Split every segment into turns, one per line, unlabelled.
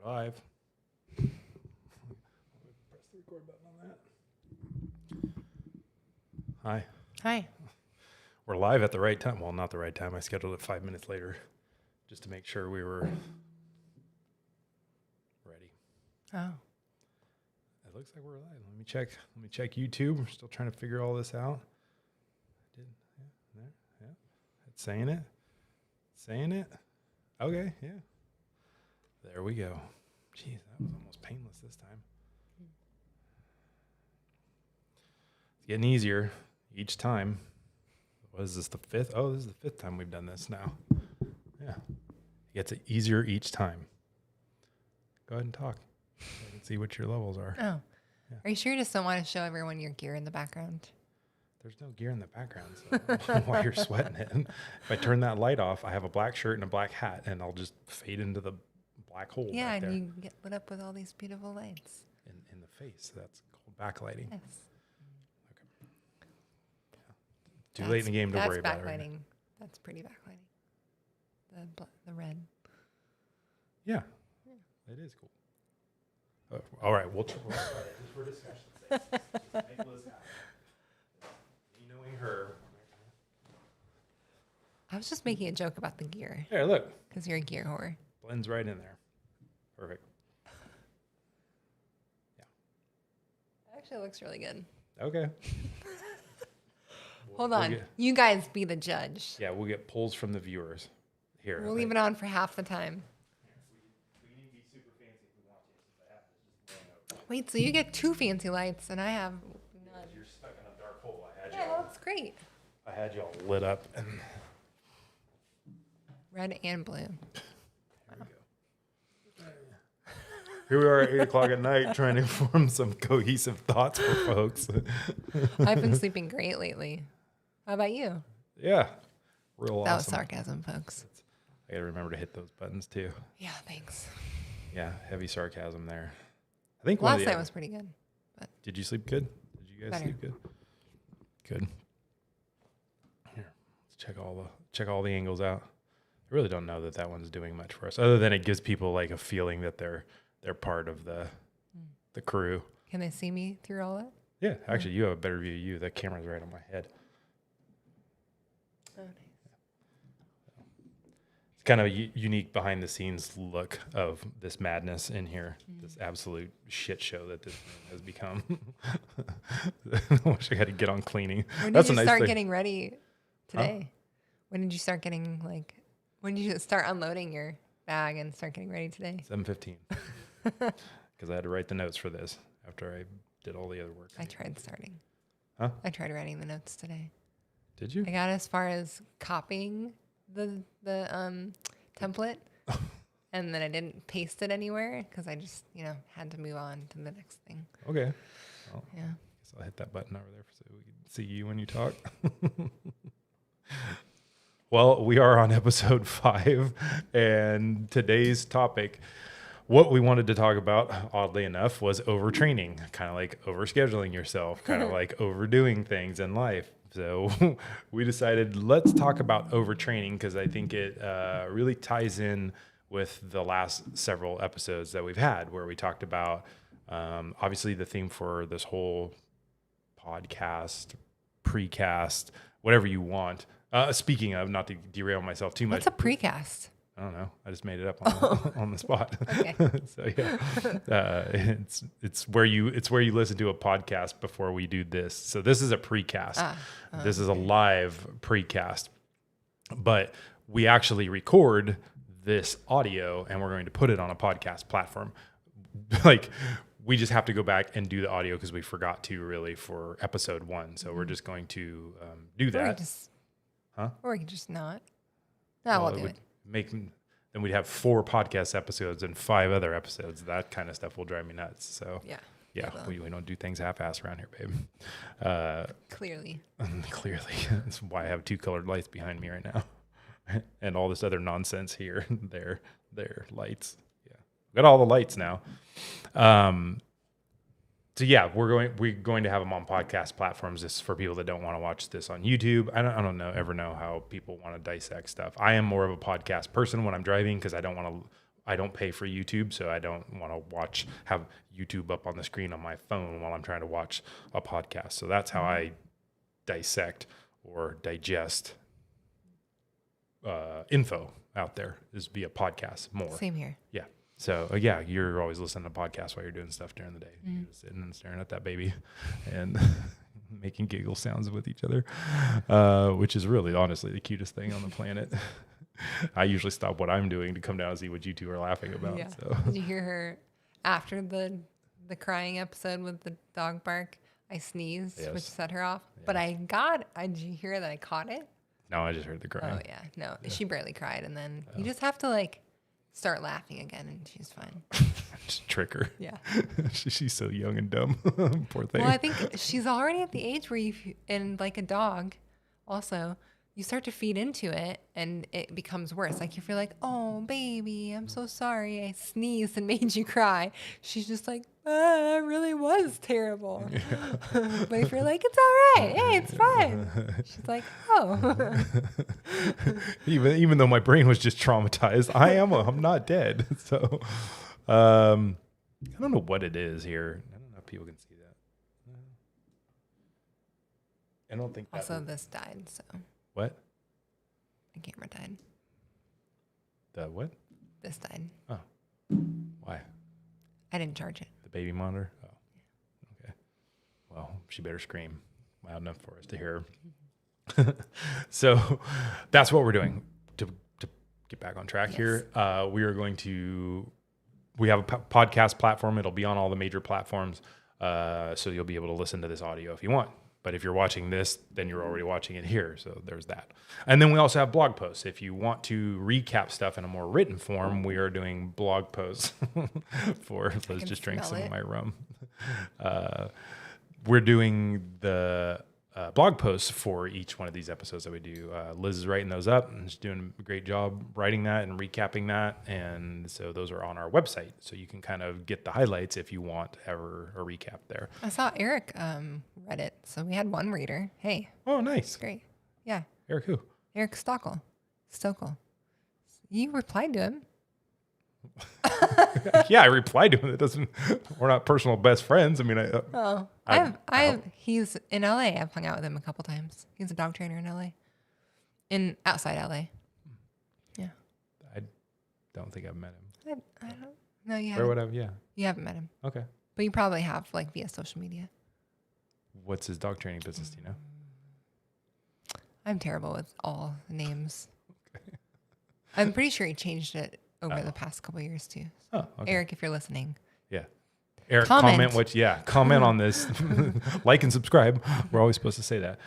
Live. Press the record button on that. Hi.
Hi.
We're live at the right time. Well, not the right time. I scheduled it 5 minutes later just to make sure we were ready.
Oh.
It looks like we're live. Let me check YouTube. We're still trying to figure all this out. It's saying it. Okay, yeah. There we go. Jeez, that was almost painless this time. It's getting easier each time. What is this, the fifth? Oh, this is the fifth time we've done this now. Yeah. It gets easier each time. Go ahead and talk. So I can see what your levels are.
Oh. Yeah. Are you sure you just don't want to show everyone your gear in the background?
There's no gear in the background, so while you're sweating it. If I turn that light off, I have a black shirt and a black hat, and I'll just fade into the black hole.
Yeah,
back
and
there.
you get lit up with all these beautiful lights.
In the face. That's called backlighting.
Yes.
Okay. Yeah. Too late in the game to worry about it.
That's backlighting. That's pretty backlighting. The red.
Yeah. It is cool. All right, we'll try it just for discussion's sake. Make Liz happy. Me knowing her.
I was just making a joke about the gear.
There, look.
Because you're a gear whore.
Blends right in there. Perfect. Yeah.
Actually, looks really good.
Okay.
Hold on. You guys be the judge.
Yeah, we'll get polls from the viewers. Here.
We'll leave it on for half the time.
We need to be super fancy if we want to, since I have this just laying over.
Wait, so you get 2 fancy lights, and I have none.
You're stuck in a dark hole.
Yeah, that looks great.
I had y'all lit up. And
Red and blue.
here we are at 8 o'clock at night trying to form some cohesive thoughts for folks.
I've been sleeping great lately. How about you?
Yeah. Real awesome.
That was sarcasm, folks.
I got to remember to hit those buttons too.
Yeah, thanks.
Yeah, heavy sarcasm there. I think
last night was pretty good. But
did you sleep good? Did you guys sleep good? Good. Here, let's check all the angles out. I really don't know that one's doing much for us, other than it gives people like a feeling that they're part of the crew.
Can they see me through all that?
Yeah, actually, you have a better view of you. That camera's right on my head.
Oh, nice.
It's kind of a unique behind-the-scenes look of this madness in here, this absolute shit show that this has become. I wish I had to get on cleaning.
When did you start getting ready today? Huh? When did you start getting when did you start unloading your bag and start getting ready today?
7:15. Because I had to write the notes for this after I did all the other work.
I tried starting.
Huh?
I tried writing the notes today.
Did you?
I got as far as copying the template, and then I didn't paste it anywhere because I just had to move on to the next thing.
Okay. Well,
yeah.
Guess I'll hit that button over there so we can see you when you talk. Well, we are on episode 5, and today's topic, what we wanted to talk about, oddly enough, was overtraining, kind of like overscheduling yourself, kind of like overdoing things in life. So we decided let's talk about overtraining because I think it really ties in with the last several episodes that we've had where we talked about, obviously the theme for this whole podcast, precast, whatever you want. Speaking of, not to derail myself too much.
What's a precast?
I don't know. I just made it up on the spot.
Okay.
So yeah, it's where you listen to a podcast before we do this. So this is a precast. This is a live precast, but we actually record this audio and we're going to put it on a podcast platform. Like we just have to go back and do the audio because we forgot to really for episode 1. So we're just going to do that.
Or we can just not. No, we'll do it.
Then we'd have 4 podcast episodes and 5 other episodes. That kind of stuff will drive me nuts. So yeah, we don't do things half-assed around here, babe.
Clearly.
That's why I have 2 colored lights behind me right now, and all this other nonsense here. There, lights. Yeah, got all the lights now. So yeah, we're going to have them on podcast platforms. Just for people that don't want to watch this on YouTube. I don't ever know how people want to dissect stuff. I am more of a podcast person when I'm driving because I don't want to I don't pay for YouTube, so I don't want to have YouTube up on the screen on my phone while I'm trying to watch a podcast. So that's how I dissect or digest info out there, is via podcast more.
Same here.
Yeah. So yeah, you're always listening to podcasts while you're doing stuff during the day, You're just sitting and staring at that baby and making giggle sounds with each other, which is really honestly the cutest thing on the planet. I usually stop what I'm doing to come down and see what you two are laughing about.
Yeah.
So.
Did you hear her after the crying episode with the dog bark? I sneezed,
Yes.
which set her off.
Yeah.
But did you hear that I caught it?
No, I just heard the crying.
Oh yeah, no, she barely cried, and then you just have to like start laughing again, and she's fine.
Just trick her.
Yeah.
She's so young and dumb. Poor thing.
Well, I think she's already at the age where and like a dog, also, you start to feed into it, and it becomes worse. Like if you're like, "Oh, baby, I'm so sorry, I sneezed and made you cry," she's just like, "I really was terrible." Yeah. But if you're like, "It's all right, hey, it's fine," she's like, "Oh."
even though my brain was just traumatized, I'm not dead. So, I don't know what it is here. I don't know if people can see that. I don't think.
Also, this died, so
What?
my camera died.
The what?
This died.
Oh, why?
I didn't charge it.
The baby monitor? Oh, okay. Well, she better scream loud enough for us to hear her. So that's what we're doing to get back on track here. We have a podcast platform. It'll be on all the major platforms. So you'll be able to listen to this audio if you want. But if you're watching this, then you're already watching it here. So there's that. And then we also have blog posts. If you want to recap stuff in a more written form, we are doing blog posts for, let's just drink some of my rum. We're doing the blog posts for each one of these episodes that we do. Liz is writing those up and she's doing a great job writing that and recapping that. And so those are on our website. So you can kind of get the highlights if you want ever a recap there.
I saw Eric read it, so we had one reader. Hey.
Oh, nice.
Great. Yeah.
Eric who?
Eric Stockel. You replied to him.
Yeah, I replied to him. We're not personal best friends. I mean,
he's in LA. I've hung out with him a couple times. He's a dog trainer in LA. Outside LA. Yeah.
I don't think I've met him.
I don't know. You
Or
haven't.
whatever, yeah.
You haven't met him.
Okay.
But you probably have, like, via social media.
What's his dog training business, do you know?
I'm terrible with all the names. Okay. I'm pretty sure he changed it over the past couple of years too.
Oh, okay.
Eric, if you're listening.
Yeah. Eric, comment on this. Like and subscribe. We're always supposed to say that.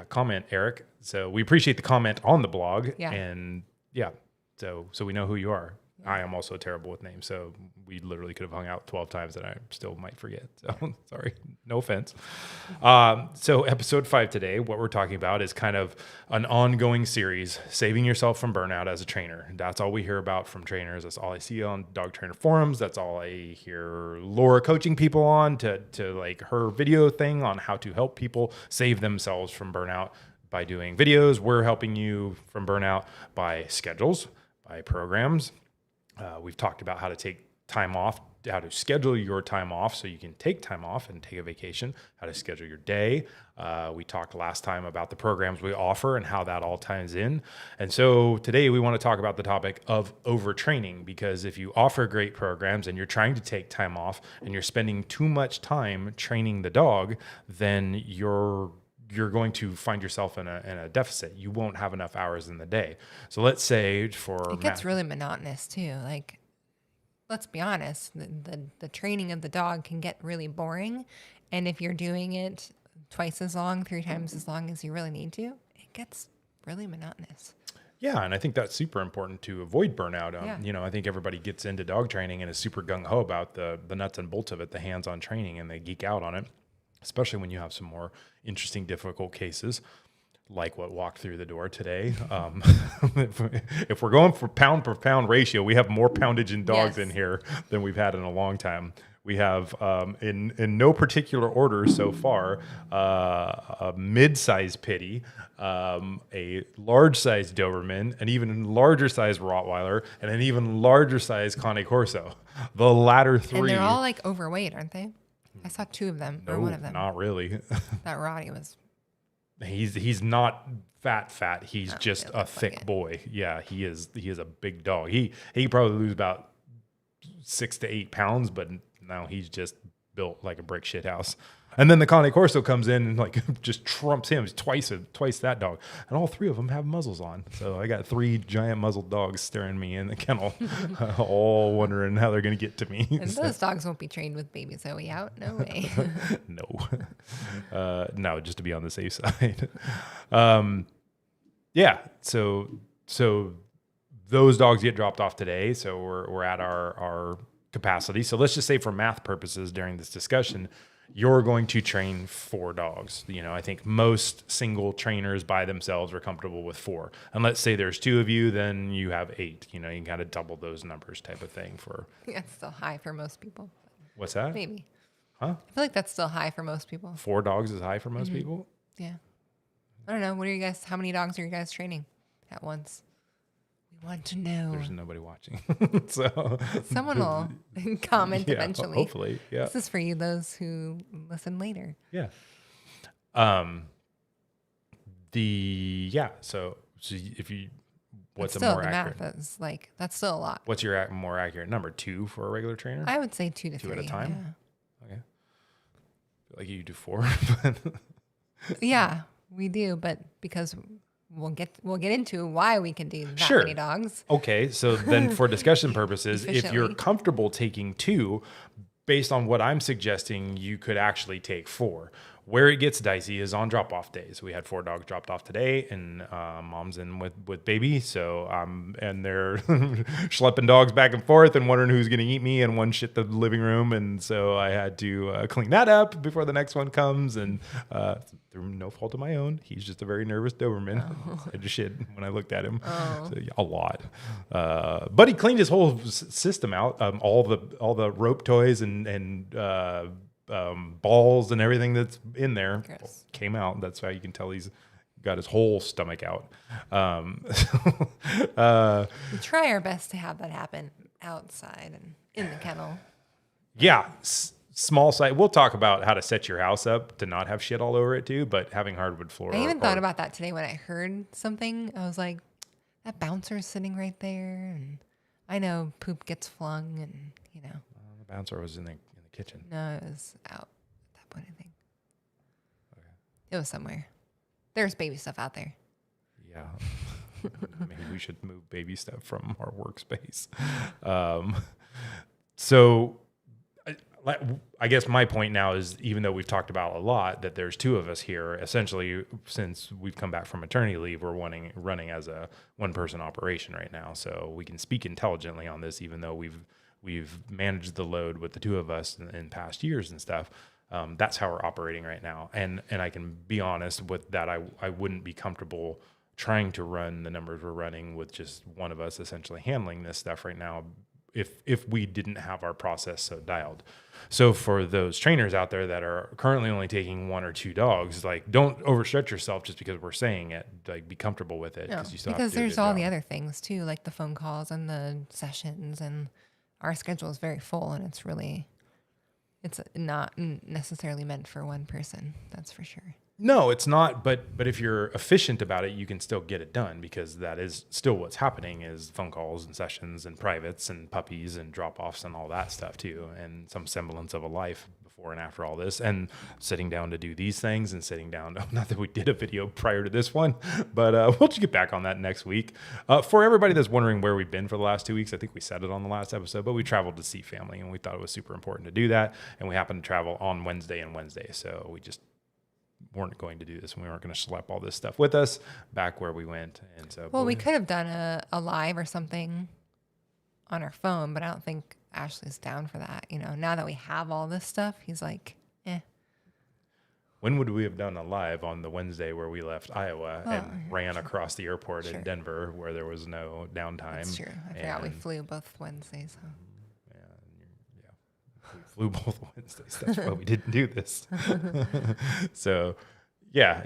Comment, Eric. So we appreciate the comment on the blog.
Yeah.
And so we know who you are. I am also terrible with names, so we literally could have hung out 12 times and I still might forget. So sorry, no offense. So episode 5 today, what we're talking about is kind of an ongoing series, saving yourself from burnout as a trainer. That's all we hear about from trainers. That's all I see on dog trainer forums. That's all I hear Laura coaching people on to like her video thing on how to help people save themselves from burnout by doing videos. We're helping you from burnout by schedules, by programs. We've talked about how to take time off, how to schedule your time off so you can take time off and take a vacation, how to schedule your day. We talked last time about the programs we offer and how that all ties in. And so today we want to talk about the topic of overtraining, because if you offer great programs and you're trying to take time off and you're spending too much time training the dog, then you're going to find yourself in a deficit. You won't have enough hours in the day. So let's say it
gets really monotonous too. Like, let's be honest, the training of the dog can get really boring. And if you're doing it twice as long, 3 times as long as you really need to, it gets really monotonous.
Yeah, and I think that's super important to avoid burnout. I think everybody gets into dog training and is super gung-ho about the nuts and bolts of it, the hands-on training, and they geek out on it, especially when you have some more interesting, difficult cases like what walked through the door today. If we're going for pound per pound ratio, we have more poundage in dogs in here than we've had in a long time. We have, in no particular order so far, a mid-sized pitty, a large-sized Doberman, an even larger-sized Rottweiler, and an even larger-sized Cane Corso. The latter three.
And they're all like overweight, aren't they? I saw two of them, or one of them.
Not really.
That Roddy was.
He's not fat. He's just a thick
like
boy. Yeah, he is a big dog. He probably lose about 6 to 8 pounds, but now he's just built like a brick shit house. And then the Cane Corso comes in and like just trumps him. He's twice that dog. And all three of them have muzzles on. So I got 3 giant muzzled dogs staring me in the kennel, all wondering how they're going to get to me.
And those dogs won't be trained with Baby Zoe out. No way.
No, just to be on the safe side. Yeah. So those dogs get dropped off today. So we're at our capacity. So let's just say for math purposes during this discussion, you're going to train 4 dogs. I think most single trainers by themselves are comfortable with 4. And let's say there's 2 of you, then you have 8. You can kind of double those numbers type of thing for.
Yeah, it's still high for most people.
What's that?
Maybe.
Huh?
I feel like that's still high for most people.
4 dogs is high for most people?
Yeah. I don't know. How many dogs are you guys training at once? We want to know.
There's nobody watching. So
someone will comment eventually.
Hopefully. Yeah.
This is for you, those who listen later.
Yeah. So if you, what's a more accurate?
Math is like, that's still a lot.
What's your more accurate number? 2 for a regular trainer?
I would say 2 to 3.
2 at a time?
Yeah.
Okay. Feel like you do 4.
Yeah, we do, but because we'll get into why we can do that many dogs.
Okay, so then for discussion purposes, if you're comfortable taking 2, based on what I'm suggesting, you could actually take 4. Where it gets dicey is on drop-off days. We had 4 dogs dropped off today, and mom's in with baby, so and they're schlepping dogs back and forth and wondering who's going to eat me, and one shit the living room, and so I had to clean that up before the next one comes, and through no fault of my own, he's just a very nervous Doberman. I just shit when I looked at him, so, yeah, a lot. But he cleaned his whole system out, all the rope toys and balls and everything that's in there came out. That's how you can tell he's got his whole stomach out.
We try our best to have that happen outside and in the kennel.
Yeah. Small site. We'll talk about how to set your house up to not have shit all over it too, but having hardwood floor.
I even thought about that today when I heard something. I was like, that bouncer's sitting right there. And I know poop gets flung and,
the bouncer was in the kitchen.
No, it was out at that point, I think. Okay. It was somewhere. There's baby stuff out there.
Yeah. Maybe we should move baby stuff from our workspace. So I guess my point now is, even though we've talked about a lot, that there's 2 of us here, essentially, since we've come back from maternity leave, we're running as a 1-person operation right now. So we can speak intelligently on this, even though we've managed the load with the 2 of us in past years and stuff. That's how we're operating right now. And I can be honest with that. I wouldn't be comfortable trying to run the numbers we're running with just one of us essentially handling this stuff right now if we didn't have our process so dialed. So for those trainers out there that are currently only taking 1 or 2 dogs, like, don't overstretch yourself just because we're saying it. Like, be comfortable with it.
No,
You still
because
have to do a
there's
good
all
job.
the other things too, like the phone calls and the sessions, and our schedule is very full, and it's not necessarily meant for 1 person. That's for sure.
No, it's not. But if you're efficient about it, you can still get it done, because that is still what's happening, is phone calls and sessions and privates and puppies and drop-offs and all that stuff too, and some semblance of a life before and after all this, and sitting down to do these things and sitting down. Not that we did a video prior to this one, but we'll just get back on that next week. For everybody that's wondering where we've been for the last 2 weeks, I think we said it on the last episode, but we traveled to see family, and we thought it was super important to do that. And we happened to travel on Wednesday and Wednesday, so we just weren't going to do this, and we weren't going to schlep all this stuff with us back where we went. And so,
well, we could have done a live or something on our phone, but I don't think Ashley's down for that. Now that we have all this stuff, he's like, eh.
When would we have done a live on the Wednesday where we left Iowa and ran across the airport in Denver where there was no downtime?
That's true. I forgot we flew both Wednesdays. Huh?
We flew both Wednesdays. That's why we didn't do this. So, yeah,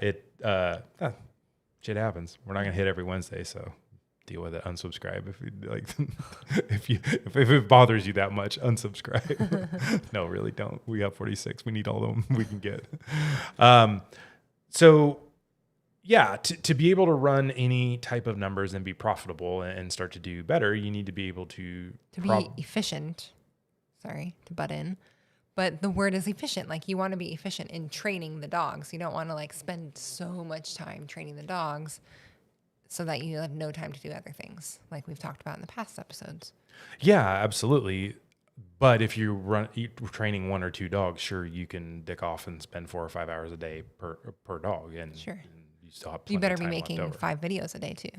shit happens. We're not gonna hit every Wednesday, so deal with it. Unsubscribe if you like. if it bothers you that much, unsubscribe. No, really don't. We got 46. We need all of them we can get. So yeah, to be able to run any type of numbers and be profitable and start to do better, you need to be able to
be efficient. Sorry to butt in, but the word is efficient. Like, you want to be efficient in training the dogs. You don't want to like spend so much time training the dogs so that you have no time to do other things, like we've talked about in the past episodes.
Yeah, absolutely. But if you're training 1 or 2 dogs, sure, you can dick off and spend 4 or 5 hours a day per dog, and
sure,
and you still have.
You better be making 5 videos a day too.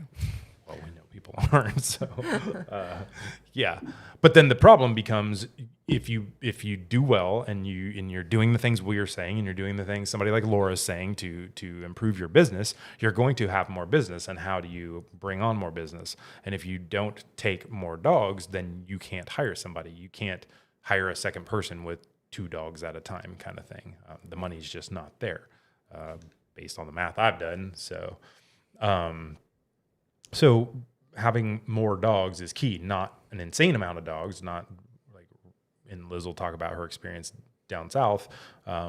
Well, we know people aren't, so yeah. But then the problem becomes if you do well and you're doing the things we are saying and you're doing the things somebody like Laura is saying to improve your business, you're going to have more business. And how do you bring on more business? And if you don't take more dogs, then you can't hire somebody. You can't hire a second person with 2 dogs at a time, kind of thing. The money's just not there, based on the math I've done. So having more dogs is key, not an insane amount of dogs, not like, and Liz will talk about her experience down south,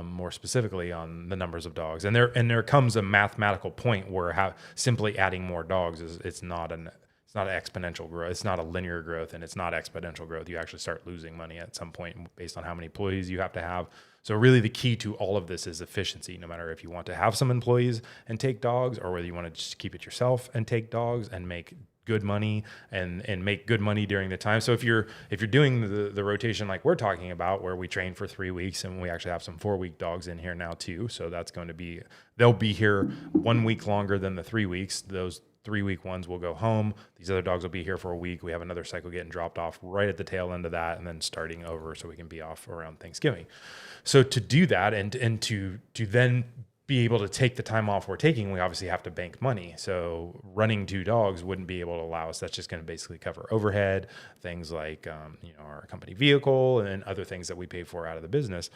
more specifically on the numbers of dogs. And there comes a mathematical point where simply adding more dogs it's not an exponential growth. It's not a linear growth, and it's not exponential growth. You actually start losing money at some point based on how many employees you have to have. So really the key to all of this is efficiency, no matter if you want to have some employees and take dogs, or whether you want to just keep it yourself and take dogs and make good money and make good money during the time. So if you're doing the rotation like we're talking about, where we train for 3 weeks, and we actually have some 4-week dogs in here now too. So that's going to be, they'll be here 1 week longer than the 3 weeks. Those 3-week ones will go home. These other dogs will be here for a week. We have another cycle getting dropped off right at the tail end of that, and then starting over so we can be off around Thanksgiving. So to do that and to then be able to take the time off we're taking, we obviously have to bank money. So running 2 dogs wouldn't be able to allow us. That's just going to basically cover overhead, things like our company vehicle and other things that we pay for out of the business.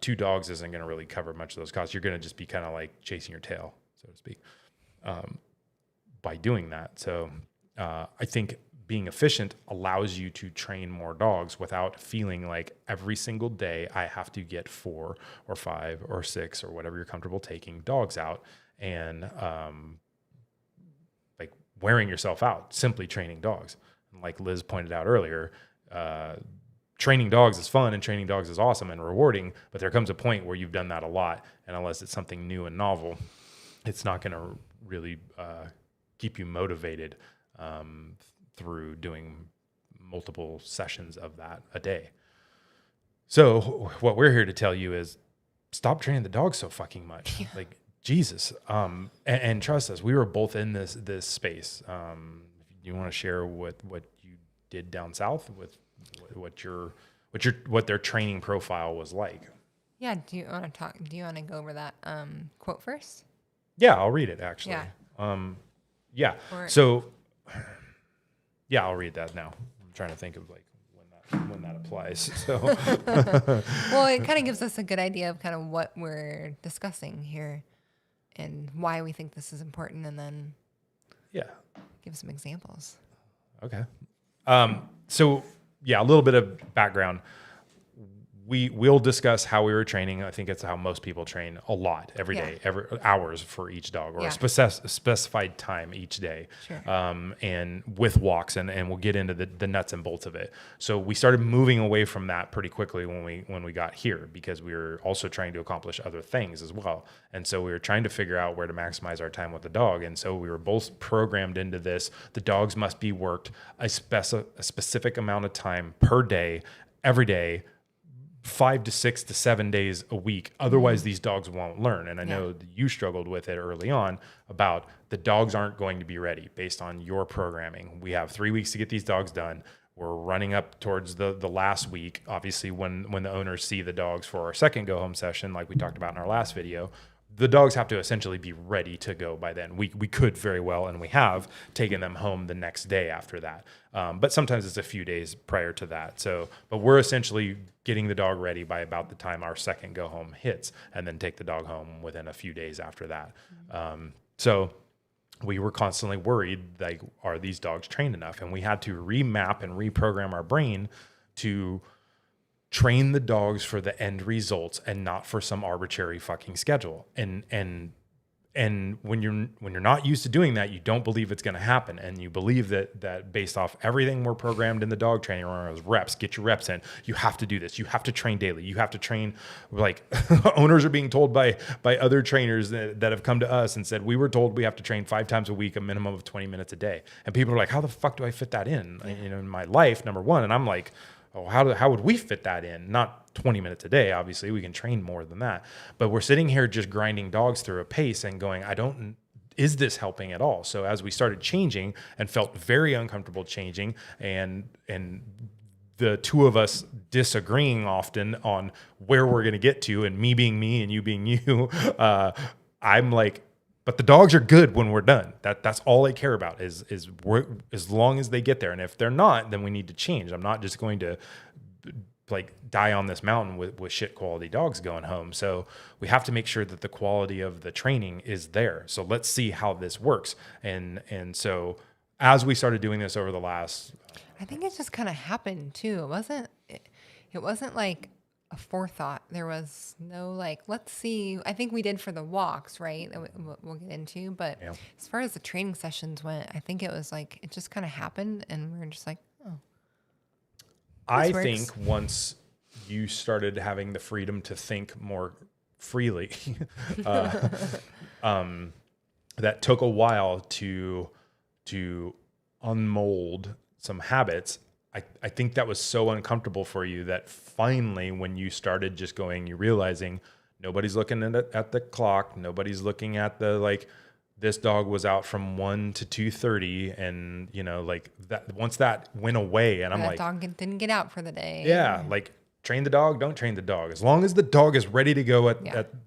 2 dogs isn't going to really cover much of those costs. You're going to just be kind of like chasing your tail, so to speak, by doing that. So I think being efficient allows you to train more dogs without feeling like every single day I have to get 4 or 5 or 6 or whatever you're comfortable taking dogs out, and like wearing yourself out simply training dogs. And like Liz pointed out earlier, training dogs is fun and training dogs is awesome and rewarding, but there comes a point where you've done that a lot, and unless it's something new and novel, it's not going to really keep you motivated through doing multiple sessions of that a day. So what we're here to tell you is stop training the dogs so fucking much. Yeah. Like, Jesus. And trust us, we were both in this space. You want to share what you did down south with what their training profile was like?
Yeah. Do you want to go over that quote first?
Yeah, I'll read it actually. Yeah. Yeah, I'll read that now. I'm trying to think of like when that applies. So,
well, it kind of gives us a good idea of kind of what we're discussing here and why we think this is important, and then give some examples.
Okay. So yeah, a little bit of background. We'll discuss how we were training. I think it's how most people train a lot every day, every hours for each dog, or a specified time each day.
Sure.
And with walks, and we'll get into the nuts and bolts of it. So we started moving away from that pretty quickly when we got here, because we were also trying to accomplish other things as well. And so we were trying to figure out where to maximize our time with the dog. And so we were both programmed into this. The dogs must be worked a specific amount of time per day, every day, 5 to 6 to 7 days a week. Otherwise, these dogs won't learn. And I know you struggled with it early on about the dogs aren't going to be ready based on your programming. We have 3 weeks to get these dogs done. We're running up towards the last week. Obviously, when the owners see the dogs for our second go home session, like we talked about in our last video, the dogs have to essentially be ready to go by then. We could very well, and we have taken them home the next day after that. But sometimes it's a few days prior to that. So, but we're essentially getting the dog ready by about the time our second go home hits, and then take the dog home within a few days after that. So we were constantly worried, like, are these dogs trained enough? And we had to remap and reprogram our brain to train the dogs for the end results and not for some arbitrary fucking schedule. And when you're not used to doing that, you don't believe it's going to happen. And you believe that based off everything we're programmed in the dog training room, reps, get your reps in. You have to do this. You have to train daily. You have to train, like owners are being told by other trainers that have come to us and said, we were told we have to train 5 times a week, a minimum of 20 minutes a day. And people are like, how the fuck do I fit that in? In my life, number one. And I'm like, oh, how would we fit that in? Not 20 minutes a day. Obviously, we can train more than that. But we're sitting here just grinding dogs through a pace and going, is this helping at all? So as we started changing and felt very uncomfortable changing, and the two of us disagreeing often on where we're going to get to, and me being me and you being you, I'm like, but the dogs are good when we're done. That's all I care about is as long as they get there. And if they're not, then we need to change. I'm not just going to like die on this mountain with shit quality dogs going home. So we have to make sure that the quality of the training is there. So let's see how this works. And so as we started doing this over the last,
I think it just kind of happened too. It wasn't like a forethought. There was no like, let's see. I think we did for the walks, right? That we'll get into. But as far as the training sessions went, I think it was like, it just kind of happened, and we were just like, oh.
I think once you started having the freedom to think more freely, that took a while to unmold some habits. I think that was so uncomfortable for you that finally, when you started just going, you're realizing nobody's looking at the clock. Nobody's looking at the, like, this dog was out from 1 to 2:30. And, like that, once that went away, and I'm like,
that dog didn't get out for the day.
Yeah. Like, train the dog, don't train the dog. As long as the dog is ready to go at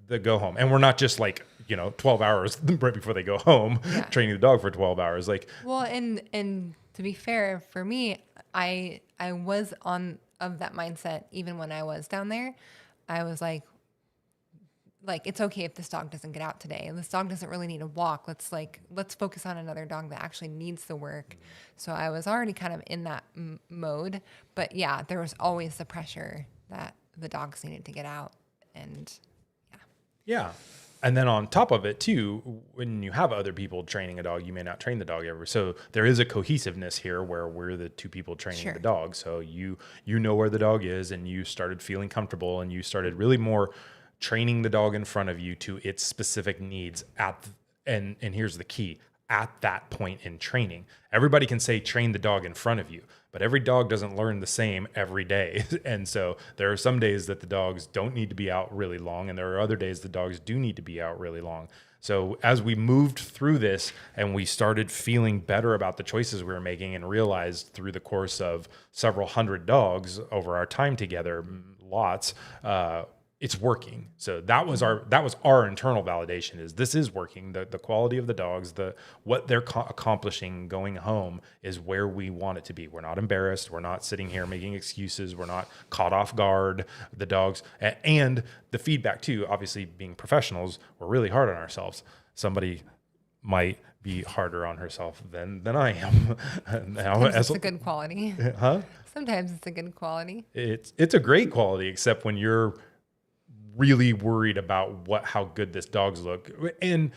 the go home. And we're not just like, 12 hours right before they go home, training the dog for 12 hours. Like,
well, and to be fair, for me, I was of that mindset even when I was down there. I was like it's okay if this dog doesn't get out today. This dog doesn't really need a walk. Let's focus on another dog that actually needs the work. So I was already kind of in that mode. But yeah, there was always the pressure that the dogs needed to get out, and
yeah. And then on top of it too, when you have other people training a dog, you may not train the dog ever. So there is a cohesiveness here where we're the two people training the dog. So you know where the dog is, and you started feeling comfortable, and you started really more training the dog in front of you to its specific needs and here's the key, at that point in training. Everybody can say train the dog in front of you, but every dog doesn't learn the same every day. And so there are some days that the dogs don't need to be out really long, and there are other days the dogs do need to be out really long. So as we moved through this and we started feeling better about the choices we were making, and realized through the course of several hundred dogs over our time together, lots, it's working. So that was our internal validation, is this is working. The quality of the dogs, what they're accomplishing going home is where we want it to be. We're not embarrassed. We're not sitting here making excuses. We're not caught off guard. The dogs, and the feedback too, obviously being professionals, we're really hard on ourselves. Somebody might be harder on herself than I am.
Sometimes it's a good quality.
Huh?
Sometimes it's a good quality.
It's a great quality, except when you're really worried about how good this dog's look. And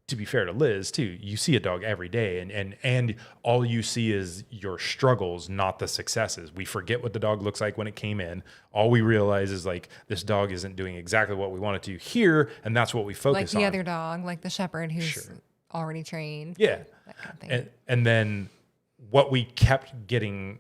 to be fair to Liz too, you see a dog every day, and all you see is your struggles, not the successes. We forget what the dog looks like when it came in. All we realize is like, this dog isn't doing exactly what we want it to here, and that's what we focus on.
Like the other dog, like the shepherd who's already trained.
Yeah.
That kind of thing.
And then what we kept getting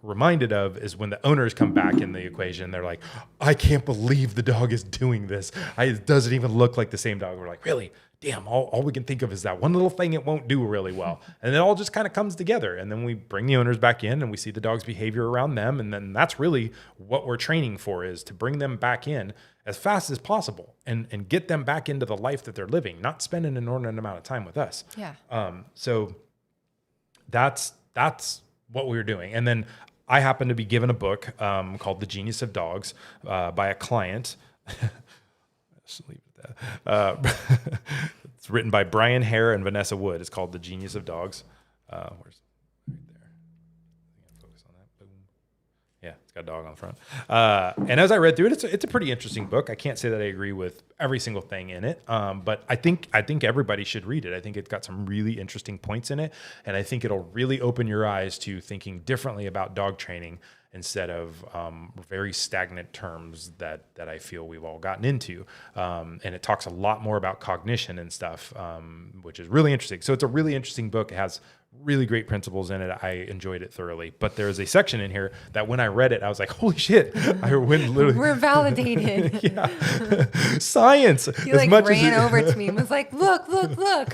reminded of is when the owners come back in the equation, they're like, I can't believe the dog is doing this. It doesn't even look like the same dog. We're like, really? Damn, all we can think of is that one little thing it won't do really well. And it all just kind of comes together. And then we bring the owners back in, and we see the dog's behavior around them. And then that's really what we're training for, is to bring them back in as fast as possible and get them back into the life that they're living, not spend an inordinate amount of time with us.
Yeah.
So that's what we were doing. And then I happened to be given a book called The Genius of Dogs by a client. Just leave it at that. It's written by Brian Hare and Vanessa Wood. It's called The Genius of Dogs. Where's right there? Focus on that. Boom. Yeah, it's got a dog on the front. And as I read through it, it's a pretty interesting book. I can't say that I agree with every single thing in it, but I think everybody should read it. I think it's got some really interesting points in it, and I think it'll really open your eyes to thinking differently about dog training instead of very stagnant terms that I feel we've all gotten into. And it talks a lot more about cognition and stuff, which is really interesting. So it's a really interesting book. It has really great principles in it. I enjoyed it thoroughly. But there's a section in here that when I read it, I was like, holy shit. I went literally.
We're validated.
Yeah. Science.
He like ran over to me and was like, look,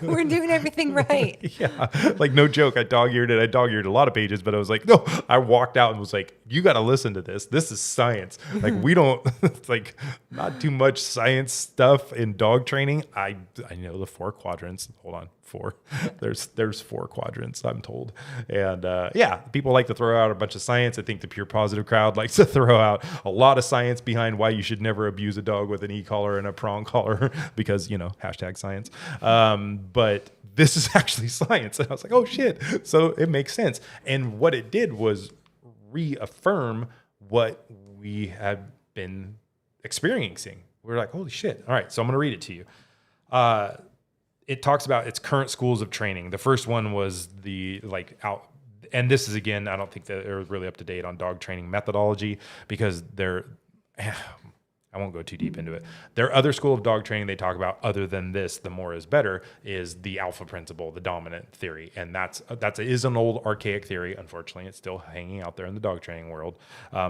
we're doing everything right.
Yeah. Like no joke. I dog-eared it. I dog-eared a lot of pages, but I was like, no, I walked out and was like, you got to listen to this. This is science. Like we don't, it's like not too much science stuff in dog training. I know the 4 quadrants. Hold on. 4. There's 4 quadrants, I'm told. And people like to throw out a bunch of science. I think the pure positive crowd likes to throw out a lot of science behind why you should never abuse a dog with an e-collar and a prong collar because, #science. But this is actually science. And I was like, oh shit. So it makes sense. And what it did was reaffirm what we had been experiencing. We're like, holy shit. All right. So I'm going to read it to you. It talks about its current schools of training. The first one was and this is again, I don't think that they're really up to date on dog training methodology because I won't go too deep into it. Their other school of dog training they talk about, other than this, the more is better, is the alpha principle, the dominant theory. And that is an old archaic theory. Unfortunately, it's still hanging out there in the dog training world.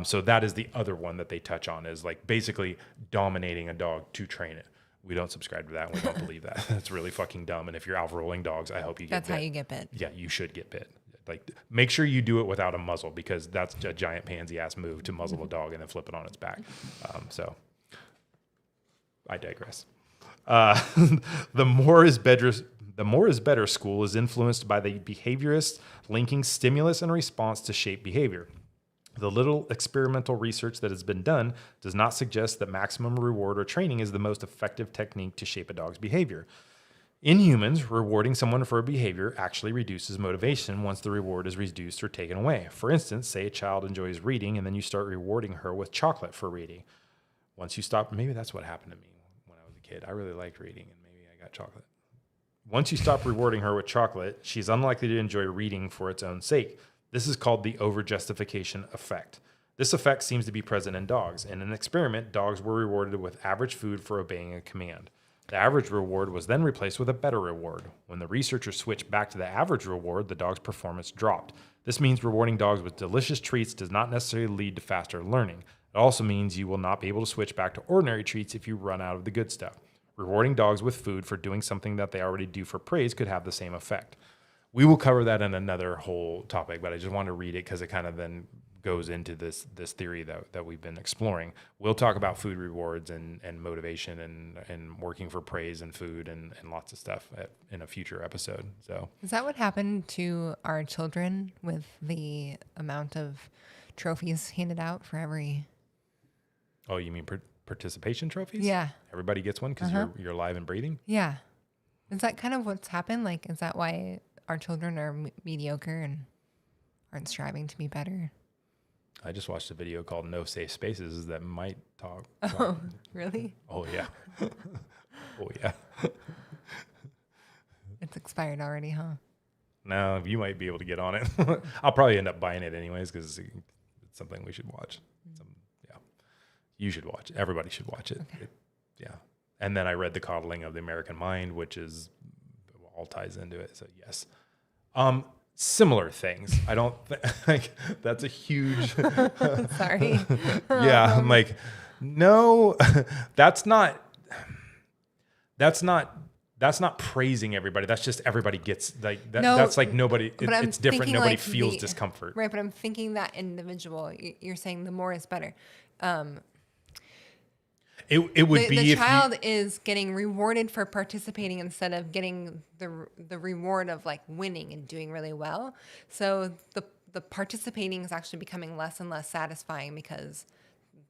So that is the other one that they touch on, is like basically dominating a dog to train it. We don't subscribe to that. We don't believe that. That's really fucking dumb. And if you're alpha rolling dogs, I hope you get
That's
bit.
how you get bit.
Yeah, you should get bit. Like, make sure you do it without a muzzle because that's a giant pansy ass move to muzzle a dog and then flip it on its back. So I digress. The more is better school is influenced by the behaviorists linking stimulus and response to shape behavior. The little experimental research that has been done does not suggest that maximum reward or training is the most effective technique to shape a dog's behavior. In humans, rewarding someone for a behavior actually reduces motivation once the reward is reduced or taken away. For instance, say a child enjoys reading and then you start rewarding her with chocolate for reading. Once you stop, maybe that's what happened to me when I was a kid. I really liked reading and maybe I got chocolate. Once you stop rewarding her with chocolate, she's unlikely to enjoy reading for its own sake. This is called the over-justification effect. This effect seems to be present in dogs. In an experiment, dogs were rewarded with average food for obeying a command. The average reward was then replaced with a better reward. When the researchers switched back to the average reward, the dog's performance dropped. This means rewarding dogs with delicious treats does not necessarily lead to faster learning. It also means you will not be able to switch back to ordinary treats if you run out of the good stuff. Rewarding dogs with food for doing something that they already do for praise could have the same effect. We will cover that in another whole topic, but I just want to read it because it kind of then goes into this theory that we've been exploring. We'll talk about food rewards and motivation and working for praise and food and lots of stuff in a future episode. So
is that what happened to our children with the amount of trophies handed out for every?
Oh, you mean participation trophies?
Yeah.
Everybody gets one because you're alive and breathing?
Yeah. Is that kind of what's happened? Like, is that why our children are mediocre and aren't striving to be better?
I just watched a video called No Safe Spaces that might talk.
Oh, really?
Oh, yeah. Oh, yeah.
It's expired already, huh?
No, you might be able to get on it. I'll probably end up buying it anyways because it's something we should watch. Yeah. You should watch it. Everybody should watch it.
Okay.
Yeah. And then I read The Coddling of the American Mind, which is all ties into it. So, yes. Similar things. I don't think that's a huge.
Sorry.
Yeah, I'm like, no, that's not praising everybody. That's just everybody gets like that. No, that's like nobody. It's different. Nobody like feels discomfort.
Right, but I'm thinking that individual. You're saying the more is better.
It would be
the
if
child is getting rewarded for participating instead of getting the reward of like winning and doing really well. So the participating is actually becoming less and less satisfying because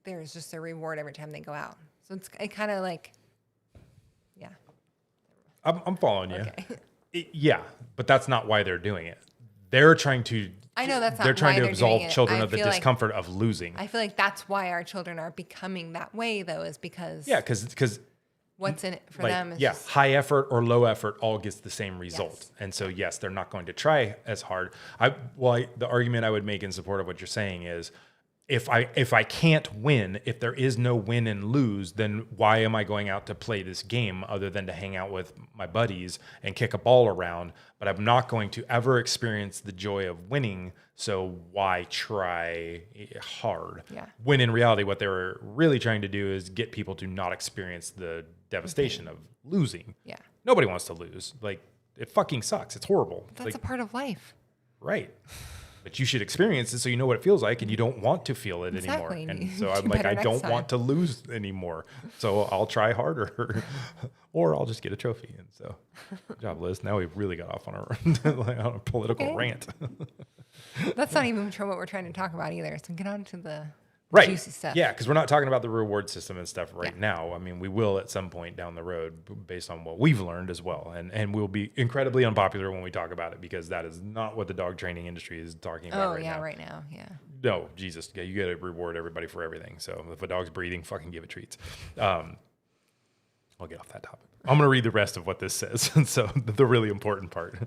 there's just a reward every time they go out. So it kind of like, yeah.
I'm following you.
Okay.
Yeah, but that's not why they're doing it. They're trying to.
I know that's not
They're trying
why
to
they're
absolve
doing it.
children
I
of the
feel like-
discomfort of losing.
I feel like that's why our children are becoming that way, though, is because
because
what's in it for them is just,
high effort or low effort all gets the same result.
Yes.
And so yes, they're not going to try as hard. The argument I would make in support of what you're saying is if I can't win, if there is no win and lose, then why am I going out to play this game other than to hang out with my buddies and kick a ball around? But I'm not going to ever experience the joy of winning. So why try hard?
Yeah.
When in reality, what they were really trying to do is get people to not experience the devastation of losing.
Yeah.
Nobody wants to lose. Like, it fucking sucks. It's horrible.
That's
Like,
a part of life.
right. But you should experience it so you know what it feels like, and you don't want to feel it
Exactly.
anymore. And
You
so
do
I'm like,
better
I
next
don't
time.
want to lose anymore. So I'll try harder, or I'll just get a trophy. And so, good job, Liz. Now we've really got off on a political
Okay.
rant.
That's not even what we're trying to talk about either. So get on to the
Right.
juicy stuff.
Yeah, because we're not talking about the reward system and stuff right
Yeah.
now. I mean, we will at some point down the road based on what we've learned as well. And we'll be incredibly unpopular when we talk about it because that is not what the dog training industry is talking about right now.
right now. Yeah.
No, Jesus. Yeah, you got to reward everybody for everything. So if a dog's breathing, fucking give it treats. I'll get off that topic. I'm going to read the rest of what this says. And so the really important part.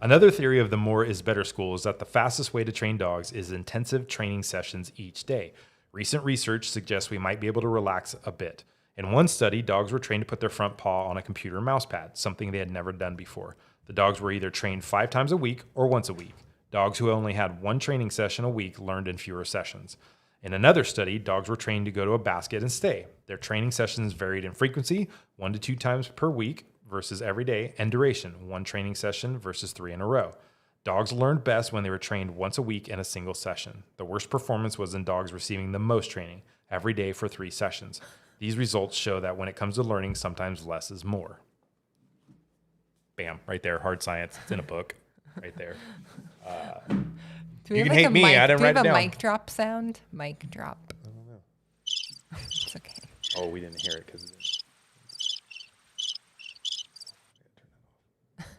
Another theory of the more is better school is that the fastest way to train dogs is intensive training sessions each day. Recent research suggests we might be able to relax a bit. In one study, dogs were trained to put their front paw on a computer mouse pad, something they had never done before. The dogs were either trained 5 times a week or once a week. Dogs who only had one training session a week learned in fewer sessions. In another study, dogs were trained to go to a basket and stay. Their training sessions varied in frequency, 1 to 2 times per week versus every day, and duration, 1 training session versus 3 in a row. Dogs learned best when they were trained once a week in a single session. The worst performance was in dogs receiving the most training, every day for 3 sessions. These results show that when it comes to learning, sometimes less is more. Bam, right there, hard science. It's in a book, right there.
Do we
You
have
can hate
a
me,
mic-
I didn't
do we
write
have
it
a
down.
mic drop sound? Mic drop.
I don't know.
It's okay.
Oh, we didn't hear it because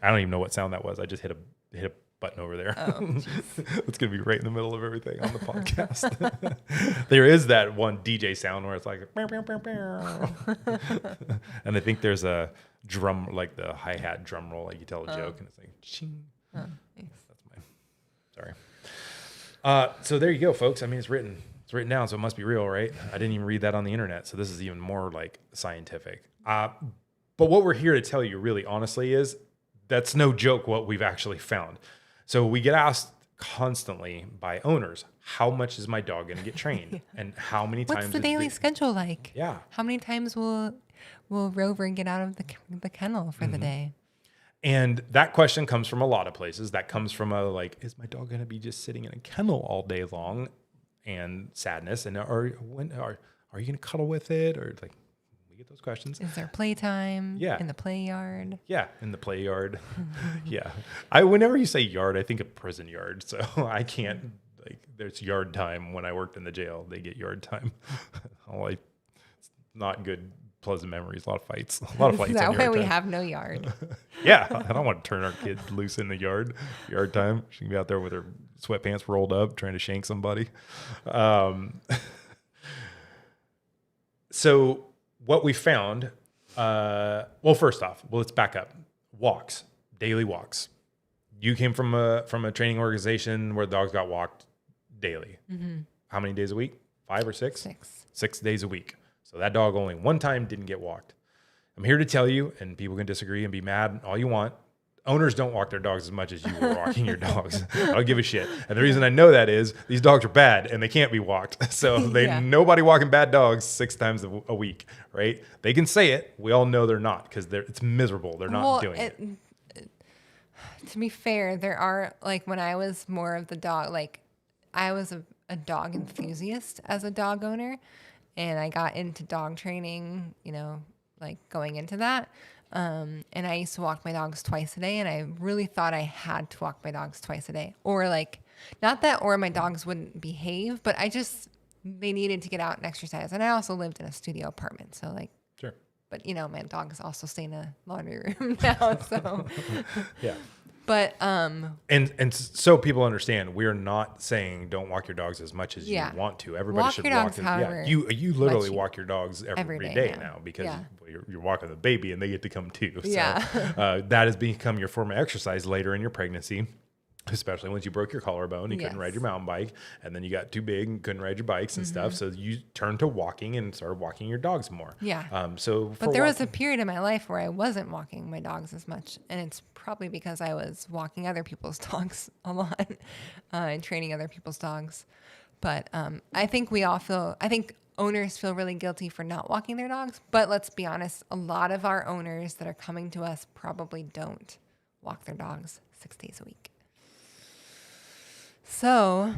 I don't even know what sound that was. I just hit a button over there.
Oh,
It's gonna be right in the middle of everything on the podcast. There is that one DJ sound where it's like, "Meow, meow, meow, meow." And I think there's a drum, like the hi-hat drum roll, like you tell a joke, and it's like, ching.
Oh, nice.
That's mine. Sorry. So there you go, folks. I mean, it's written down, so it must be real, right? I didn't even read that on the internet, so this is even more like scientific. But what we're here to tell you, really, honestly, is that's no joke what we've actually found. So we get asked constantly by owners, how much is my dog going to get trained? And how many times
What's the
is
daily schedule like?
Yeah.
How many times will Rover get out of the kennel for the day?
And that question comes from a lot of places. That comes from a like, is my dog going to be just sitting in a kennel all day long? And sadness. And are you going to cuddle with it? Or like, we get those questions.
Is there playtime?
Yeah.
In the play yard?
Yeah, in the play yard. Yeah. Whenever you say yard, I think of prison yard. So I can't, like, there's yard time. When I worked in the jail, they get yard time. It's not good, pleasant memories. A lot of fights. A lot of fights.
Is that
on
why
yard
we
time.
have no yard?
Yeah. I don't want to turn our kid loose in the yard. Yard time. She can be out there with her sweatpants rolled up trying to shank somebody. So what we found, first off, let's back up. Walks, daily walks. You came from a training organization where dogs got walked daily. Mm-hmm. How many days a week? 5 or 6?
6.
6 days a week. So that dog only one time didn't get walked. I'm here to tell you, and people can disagree and be mad all you want, owners don't walk their dogs as much as you were walking your dogs. I don't give a shit. And the reason I know that is these dogs are bad and they can't be walked. So
Yeah.
nobody walking bad dogs 6 times a week, right? They can say it. We all know they're not because it's miserable. They're not doing it.
To be fair, there are, like, when I was more of the dog, like, I was a dog enthusiast as a dog owner. and I got into dog training, like going into that. And I used to walk my dogs twice a day, and I really thought I had to walk my dogs twice a day, or like, not that, or my dogs wouldn't behave, but they needed to get out and exercise. And I also lived in a studio apartment. So like,
Sure.
But my dogs also stay in a laundry room now. So
Yeah.
But
and so people understand, we're not saying don't walk your dogs as much as you want to. Everybody
walk
should
your
walk.
dogs however
You literally walk your dogs every day now because
Yeah.
you're walking the baby and they get to come too. So
Yeah.
that has become your form of exercise later in your pregnancy. Especially once you broke your collarbone, you couldn't ride your mountain bike, and then you got too big and couldn't ride your bikes and stuff. So you turned to walking and started walking your dogs more.
Yeah.
But
there was a period in my life where I wasn't walking my dogs as much, and it's probably because I was walking other people's dogs a lot and training other people's dogs. But I think owners feel really guilty for not walking their dogs. But let's be honest, a lot of our owners that are coming to us probably don't walk their dogs 6 days a week. So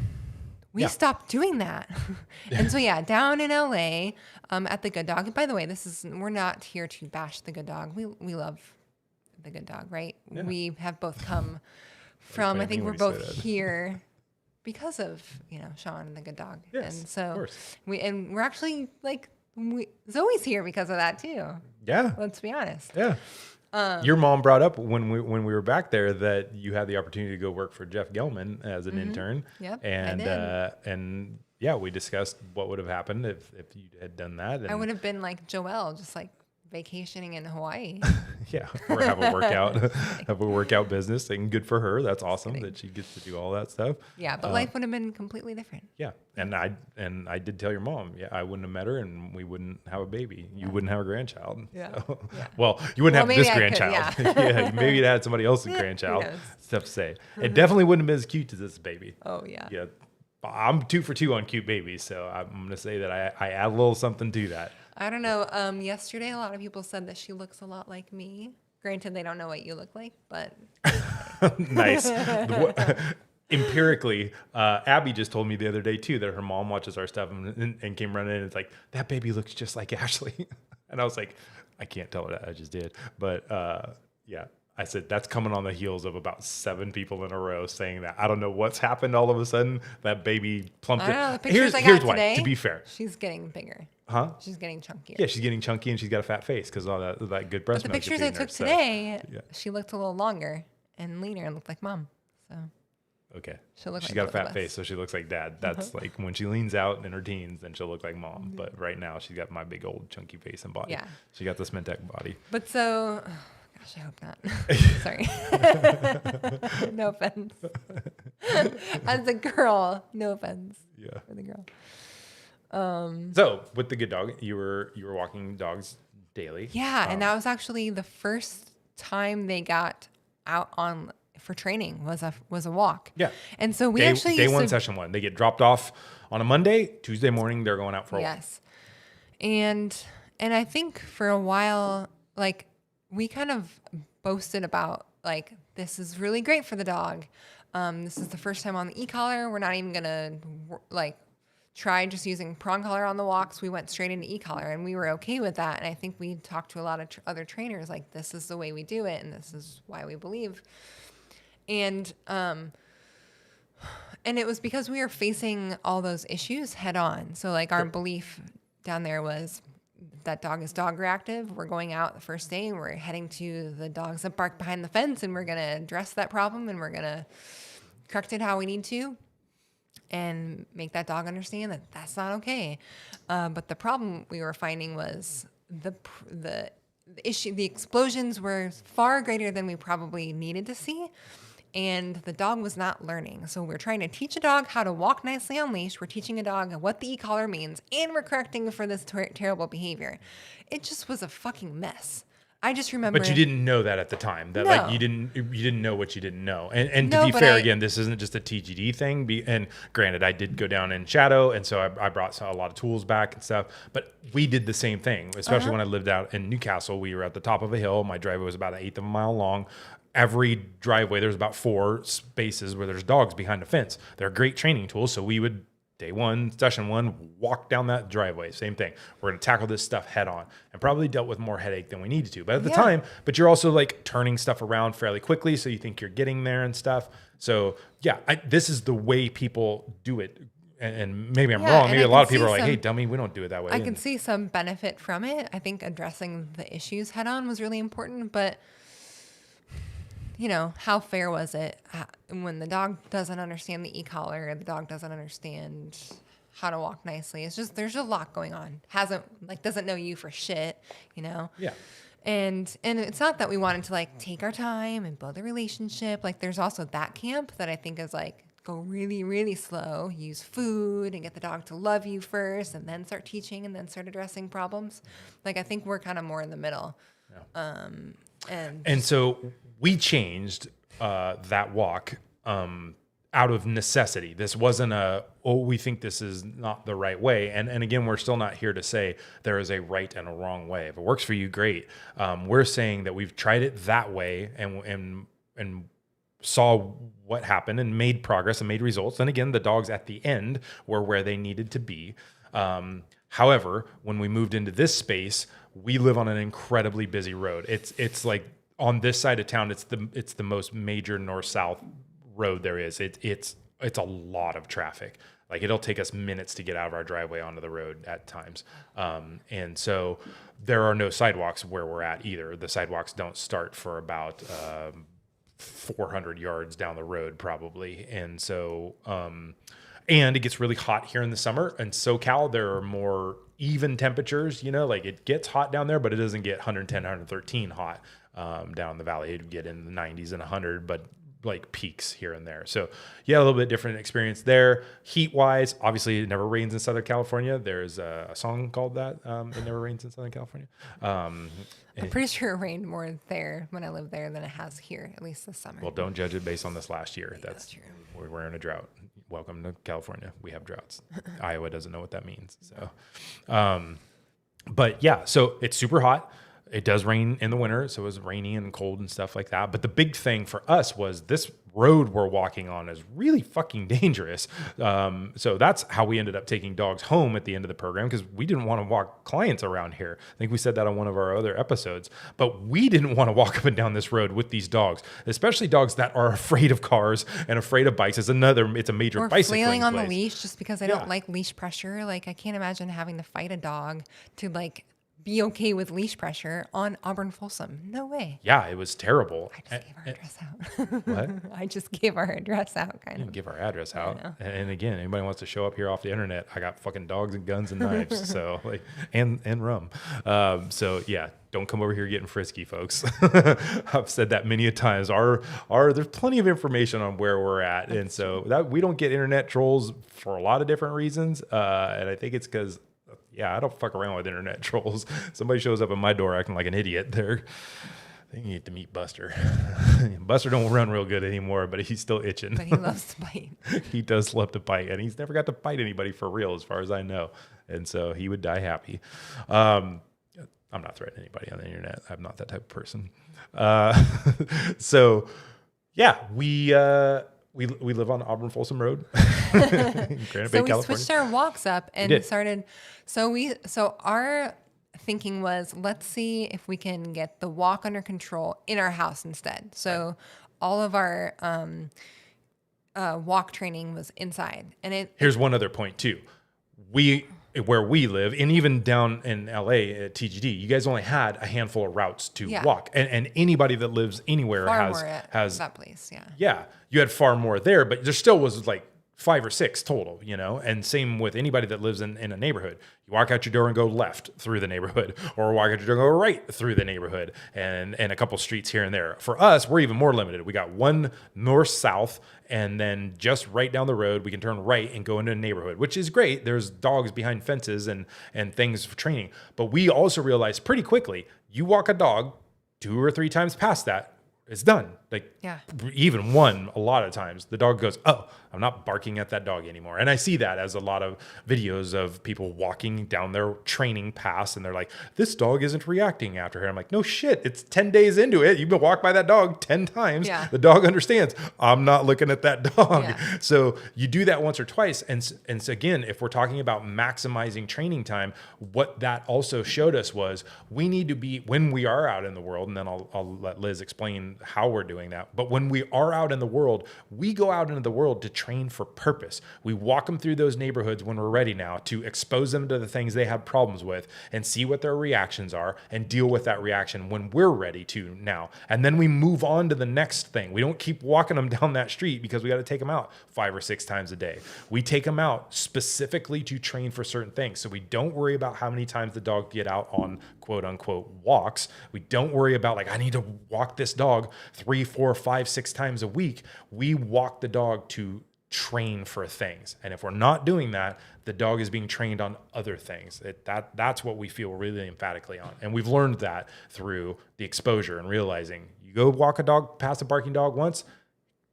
we stopped doing that. And so, down in LA at the Good Dog. And by the way, we're not here to bash the Good Dog. We love the Good Dog, right? Yeah. We have both come from, I think we're both here because of, Sean and the Good Dog.
Yes,
and so
of course.
we're actually like, Zoe's here because of that too.
Yeah.
Let's be honest.
Yeah. Your mom brought up when we were back there that you had the opportunity to go work for Jeff Gelman as an intern.
Yep,
and we discussed what would have happened if you had done that. And
I would have been like Joelle, just like vacationing in Hawaii.
Or have a workout business, and good for her. That's awesome that she gets to do all that stuff.
Yeah, but life would have been completely different.
Yeah, and I did tell your mom, I wouldn't have met her, and we wouldn't have a baby. You wouldn't have a grandchild.
Yeah.
So, well, you wouldn't have this grandchild.
Could,
maybe you'd had somebody else's grandchild. It's tough to say. It definitely wouldn't have been as cute as this baby.
Oh yeah.
Yeah. I'm 2 for 2 on cute babies, so I'm going to say that I add a little something to that.
I don't know. Yesterday, a lot of people said that she looks a lot like me. Granted, they don't know what you look like, but
nice. Empirically, Abby just told me the other day too that her mom watches our stuff and came running in. And it's like, that baby looks just like Ashley, and I was like, I can't tell her that, I just did, but I said, that's coming on the heels of about 7 people in a row saying that. I don't know what's happened all of a sudden. That baby plumped.
I don't know. The pictures I got today,
to be fair,
she's getting bigger.
Huh?
She's getting chunkier.
Yeah, she's getting chunky, and she's got a fat face because all that good breast
But the
milk.
pictures I took today, she looked a little longer and leaner and looked like mom. So
okay,
she's
got a fat face, so she looks like dad. That's like when she leans out in her teens, then she'll look like mom. Mm-hmm. But right now, she's got my big old chunky face and body. Yeah, she got the Smentec body.
But so. Gosh, I hope not. Sorry. No offense. As a girl, no offense.
Yeah.
For the girl.
So with the Good Dog, you were walking dogs daily.
Yeah, and that was actually the first time they got out for training was a walk.
Yeah.
And so we
day one, session 1. They get dropped off on a Monday. Tuesday morning, they're going out for a walk.
Yes. And I think for a while, like, we kind of boasted about, like, this is really great for the dog. This is the first time on the e-collar. We're not even going to, like, try just using prong collar on the walks. We went straight into e-collar, and we were okay with that. And I think we talked to a lot of other trainers, like, this is the way we do it, and this is why we believe. And it was because we were facing all those issues head on. So, like, our belief down there was, that dog is dog reactive. We're going out the first day and we're heading to the dogs that bark behind the fence, and we're going to address that problem, and we're going to correct it how we need to and make that dog understand that that's not okay. But the problem we were finding was the issue, the explosions were far greater than we probably needed to see. And the dog was not learning. So we're trying to teach a dog how to walk nicely on leash. We're teaching a dog what the e-collar means, and we're correcting for this terrible behavior. It just was a fucking mess. I just remember.
But you didn't know that at the time. That like you didn't know what you didn't know. And to
No,
be
but
fair, again, this isn't just a TGD thing. And granted, I did go down in shadow, and so I brought a lot of tools back and stuff. But we did the same thing, especially when I lived out in Newcastle. We were at the top of a hill. My driveway was about 1/8 of a mile long. Every driveway, there's about 4 spaces where there's dogs behind a fence. They're great training tools, so we would Day one, session one, walk down that driveway. Same thing. We're going to tackle this stuff head on, and probably dealt with more headache than we needed to. But at the time, but you're also like turning stuff around fairly quickly. So you think you're getting there and stuff. So yeah, this is the way people do it. And maybe I'm wrong. Maybe a lot of people are like, hey, dummy, we don't do it that way.
I can see some benefit from it. I think addressing the issues head on was really important, but you know, how fair was it when the dog doesn't understand the e-collar, the dog doesn't understand how to walk nicely. It's just, there's a lot going on. Doesn't know you for shit, you know?
Yeah.
And it's not that we wanted to like take our time and build a relationship. Like there's also that camp that I think is like, go really, really slow, use food and get the dog to love you first and then start teaching and then start addressing problems. Like I think we're kind of more in the middle. Yeah. And
so we changed that walk out of necessity. This wasn't we think this is not the right way. And again, we're still not here to say there is a right and a wrong way. If it works for you, great. We're saying that we've tried it that way and saw what happened and made progress and made results. And again, the dogs at the end were where they needed to be. However, when we moved into this space, we live on an incredibly busy road. It's like on this side of town, it's the most major north-south road there is. It's a lot of traffic. Like it'll take us minutes to get out of our driveway onto the road at times. And so there are no sidewalks where we're at either. The sidewalks don't start for about 400 yards down the road probably. And so, and it gets really hot here in the summer. And SoCal, there are more even temperatures, you know, like it gets hot down there, but it doesn't get 110, 113 hot down in the valley. It'd get in the 90s and 100, but like peaks here and there. So yeah, a little bit different experience there. Heat wise, obviously it never rains in Southern California. There's a song called that. It never rains in Southern California.
I'm pretty sure it rained more there when I lived there than it has here, at least this summer.
Well, don't judge it based on this last year.
That's true.
We're in a drought. Welcome to California. We have droughts. Iowa doesn't know what that means. So, but yeah, so it's super hot. It does rain in the winter, so it was rainy and cold and stuff like that. But the big thing for us was this road we're walking on is really fucking dangerous. So that's how we ended up taking dogs home at the end of the program, because we didn't want to walk clients around here. I think we said that on one of our other episodes. But we didn't want to walk up and down this road with these dogs, especially dogs that are afraid of cars and afraid of bikes. It's a major bicycling
flailing on
place.
the leash just because I don't like leash pressure. Like I can't imagine having to fight a dog to like be okay with leash pressure on Auburn Folsom. No way.
Yeah, it was terrible.
I just gave our address out.
What?
I just gave our address out, kind of.
Give our address out. And again, anybody wants to show up here off the internet, I got fucking dogs and guns and knives. So like, and rum. So yeah, don't come over here getting frisky, folks. I've said that many a times. There's plenty of information on where we're at. And so that we don't get internet trolls for a lot of different reasons. And I think it's because I don't fuck around with internet trolls. Somebody shows up at my door acting like an idiot. They need to meet Buster. Buster don't run real good anymore, but he's still itching.
But he loves to bite.
He does love to bite, and he's never got to bite anybody for real, as far as I know. And so he would die happy. I'm not threatening anybody on the internet. I'm not that type of person. So yeah, we live on Auburn Folsom Road.
So we switched our walks up and started. So our thinking was, let's see if we can get the walk under control in our house instead. So all of our walk training was inside. And
here's one other point too. Where we live, and even down in LA at TGD, you guys only had a handful of routes to walk. And anybody that lives anywhere has
that place. Yeah.
Yeah. You had far more there, but there still was like 5 or 6 total, you know, and same with anybody that lives in a neighborhood. You walk out your door and go left through the neighborhood, or walk out your door and go right through the neighborhood, and a couple streets here and there. For us, we're even more limited. We got one north-south, and then just right down the road, we can turn right and go into a neighborhood, which is great. There's dogs behind fences and things for training. But we also realized pretty quickly, you walk a dog 2 or 3 times past that, it's done. Like
Yeah.
even one, a lot of times the dog goes, oh, I'm not barking at that dog anymore. And I see that as a lot of videos of people walking down their training paths and they're like, this dog isn't reacting after her. I'm like, no shit. It's 10 days into it. You've been walked by that dog 10 times.
Yeah.
The dog understands I'm not looking at that dog.
Yeah.
So you do that once or twice. And so again, if we're talking about maximizing training time, what that also showed us was we need to be, when we are out in the world, and then I'll let Liz explain how we're doing that. But when we are out in the world, we go out into the world to train for purpose. We walk them through those neighborhoods when we're ready now to expose them to the things they have problems with and see what their reactions are and deal with that reaction when we're ready to now. And then we move on to the next thing. We don't keep walking them down that street because we got to take them out 5 or 6 times a day. We take them out specifically to train for certain things. So we don't worry about how many times the dog get out on quote unquote walks. We don't worry about like, I need to walk this dog 3, 4, 5, 6 times a week. We walk the dog to train for things. And if we're not doing that, the dog is being trained on other things. That's what we feel really emphatically on. And we've learned that through the exposure and realizing you go walk a dog past a barking dog once,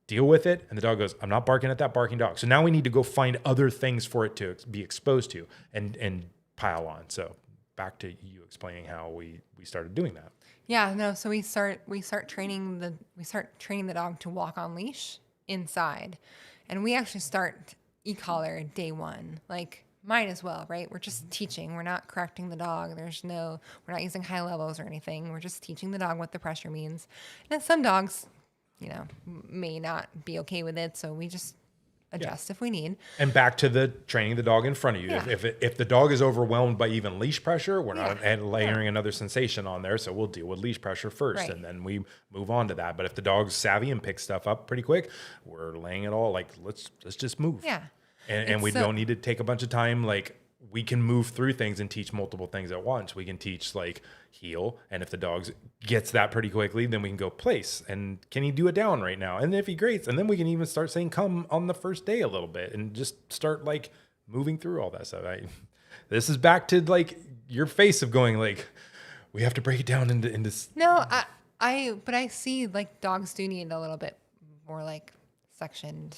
deal with it. And the dog goes, I'm not barking at that barking dog. So now we need to go find other things for it to be exposed to and pile on. So back to you explaining how we started doing that.
Yeah, no. So we start training the dog to walk on leash inside, and we actually start e-collar day 1. Like might as well, right? We're just teaching. We're not correcting the dog. We're not using high levels or anything. We're just teaching the dog what the pressure means. And some dogs, may not be okay with it, so we just adjust if we need.
And back to the training the dog in front of you.
Yeah.
If the dog is overwhelmed by even leash pressure, we're not layering another sensation on there. So we'll deal with leash pressure first,
Right.
and then we move on to that. But if the dog's savvy and picks stuff up pretty quick, we're laying it all like, let's just move.
Yeah.
And we don't need to take a bunch of time. Like we can move through things and teach multiple things at once. We can teach like heel. And if the dog gets that pretty quickly, then we can go place. And can he do it down right now? And if he grates, and then we can even start saying come on the first day a little bit and just start like moving through all that stuff. This is back to like your face of going like, we have to break it down into.
No, but I see like dogs do need a little bit more like sectioned.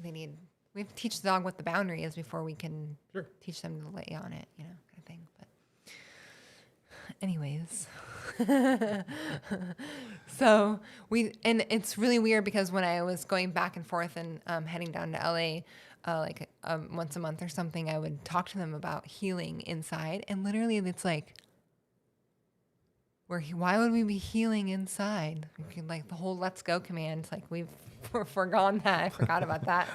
We have to teach the dog what the boundary is before we can teach them to lay on it, kind of thing. But anyways, so and it's really weird because when I was going back and forth and heading down to LA, once a month or something, I would talk to them about healing inside. And literally it's like, why would we be healing inside? Like the whole let's go command. It's like we've forgone that. I forgot about that.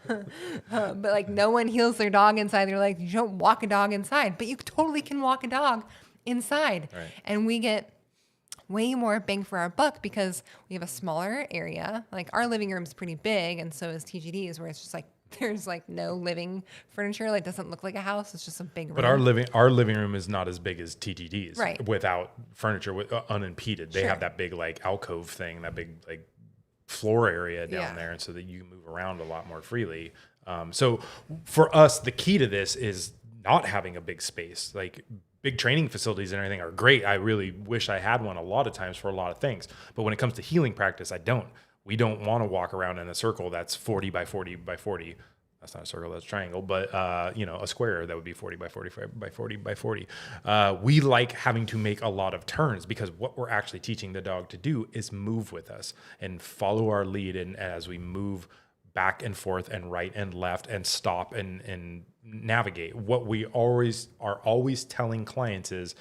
But like no one heals their dog inside. They're like, you don't walk a dog inside, but you totally can walk a dog inside.
Right.
And we get way more bang for our buck because we have a smaller area. Like our living room's pretty big, and so is TGD's, where it's just like there's like no living furniture. Like doesn't look like a house. It's just a big room.
But our living room is not as big as TGD's,
right?
Without furniture, unimpeded. They have that big like alcove thing, that big like floor area down there, and so that you can move around a lot more freely. So for us, the key to this is not having a big space. Like big training facilities and everything are great. I really wish I had one a lot of times for a lot of things. But when it comes to healing practice, I don't. We don't want to walk around in a circle that's 40 by 40 by 40. That's not a circle, that's a triangle, but a square that would be 40 by 40 by 40 by 40. We like having to make a lot of turns because what we're actually teaching the dog to do is move with us and follow our lead. And as we move back and forth and right and left and stop and navigate, what we are always telling clients is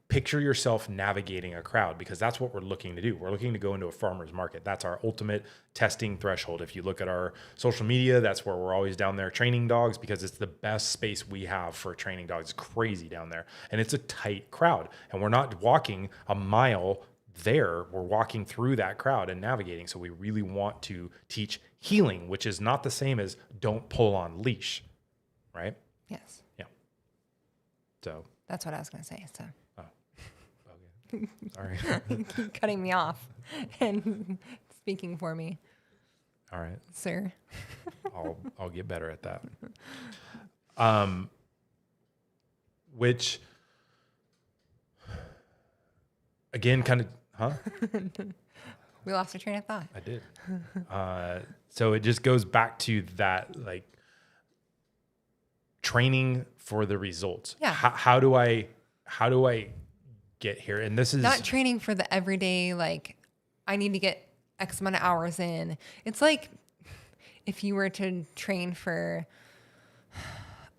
picture yourself navigating a crowd, because that's what we're looking to do. We're looking to go into a farmer's market. That's our ultimate testing threshold. If you look at our social media, that's where we're always down there training dogs, because it's the best space we have for training dogs. It's crazy down there. And it's a tight crowd. And we're not walking a mile there. We're walking through that crowd and navigating. So we really want to teach healing, which is not the same as don't pull on leash, right?
Yes.
Yeah. So
that's what I was going to say. So.
Sorry.
Keep cutting me off and speaking for me.
All right,
sir.
I'll get better at that. Which again, kind of, huh?
We lost our train of thought.
I did. So it just goes back to that, like, training for the results.
Yeah.
How do I get here? And this is
Not training for the everyday, like, I need to get X amount of hours in. It's like if you were to train for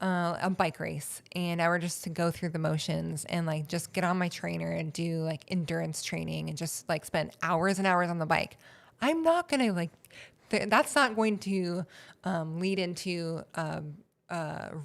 a bike race and I were just to go through the motions and like just get on my trainer and do like endurance training and just like spend hours and hours on the bike. I'm not going to like, that's not going to lead into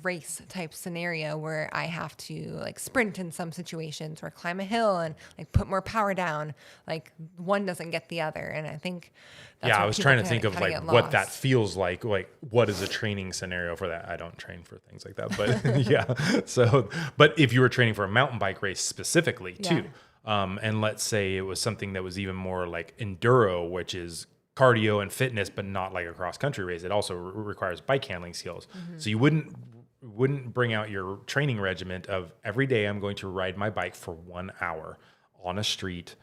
race type scenario where I have to like sprint in some situations or climb a hill and like put more power down. Like one doesn't get the other. And I think that's
I was trying to think of
kinda
like
get
what that
lost.
feels like what is a training scenario for that? I don't train for things like that, but yeah. So, but if you were training for a mountain bike race specifically too, and let's say it was something that was even more like enduro, which is cardio and fitness, but not like a cross country race. It also requires bike handling skills. So you wouldn't bring out your training regiment of every day I'm going to ride my bike for 1 hour on a street.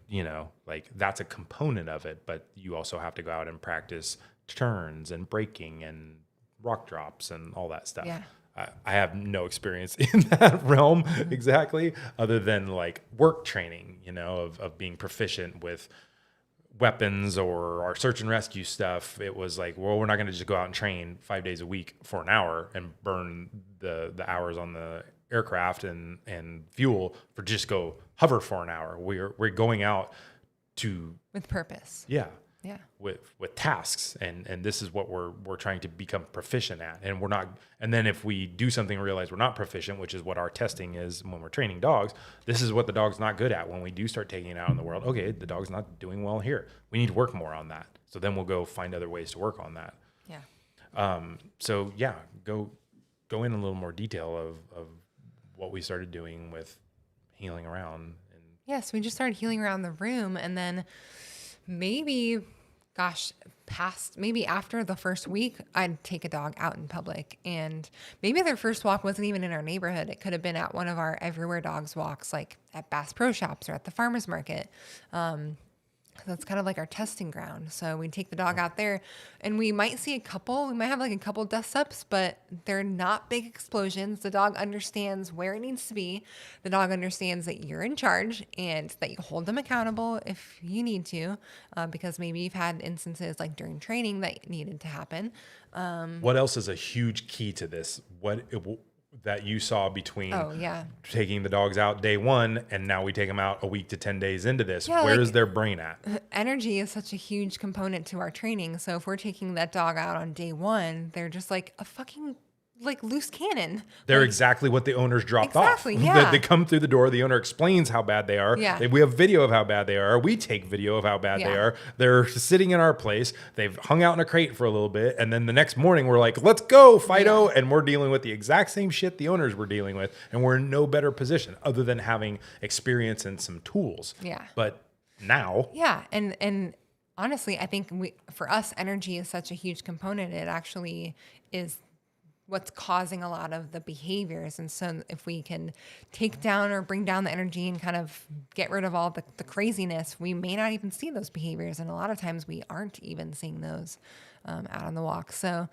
You know, like that's a component of it, but you also have to go out and practice turns and braking and rock drops and all that stuff.
Yeah.
I have no experience in that realm exactly, other than like work training, you know, of being proficient with weapons or our search and rescue stuff. It was like, well, we're not going to just go out and train 5 days a week for an hour and burn the hours on the aircraft and fuel for just go hover for an hour. We're going out to
With purpose.
yeah
with
tasks, and this is what we're trying to become proficient at, and we're not. And then if we do something and realize we're not proficient, which is what our testing is when we're training dogs, this is what the dog's not good at. When we do start taking it out in the world, okay, the dog's not doing well here. We need to work more on that. So then we'll go find other ways to work on that.
Yeah.
So yeah, go in a little more detail of what we started doing with healing around. And
Yes, we just started healing around the room, and then maybe after the first week, I'd take a dog out in public, and maybe their first walk wasn't even in our neighborhood. It could have been at one of our Everywhere Dogs walks, like at Bass Pro Shops or at the farmer's market. That's kind of like our testing ground. So we take the dog out there and we might see we might have like a couple dust ups, but they're not big explosions. The dog understands where it needs to be. The dog understands that you're in charge and that you hold them accountable if you need to, because maybe you've had instances like during training that needed to happen.
what else is a huge key to this? That you saw between taking the dogs out day one and now we take them out a week to 10 days into this?
Yeah,
Where's
like,
their brain at?
Energy is such a huge component to our training. So if we're taking that dog out on day one, they're just like a fucking like loose cannon.
They're
like,
exactly what the owners dropped off.
Exactly, yeah.
They come through the door. The owner explains how bad they are.
Yeah.
We have video of how bad they are. We take video of how bad they are. They're sitting in our place. They've hung out in a crate for a little bit. And then the next morning we're like, let's go, Fido. Yeah. And we're dealing with the exact same shit the owners were dealing with. And we're in no better position other than having experience and some tools.
Yeah.
But now.
Yeah. And honestly, I think for us, energy is such a huge component. It actually is what's causing a lot of the behaviors. And so if we can take down or bring down the energy and kind of get rid of all the craziness, we may not even see those behaviors. And a lot of times we aren't even seeing those out on the walk. So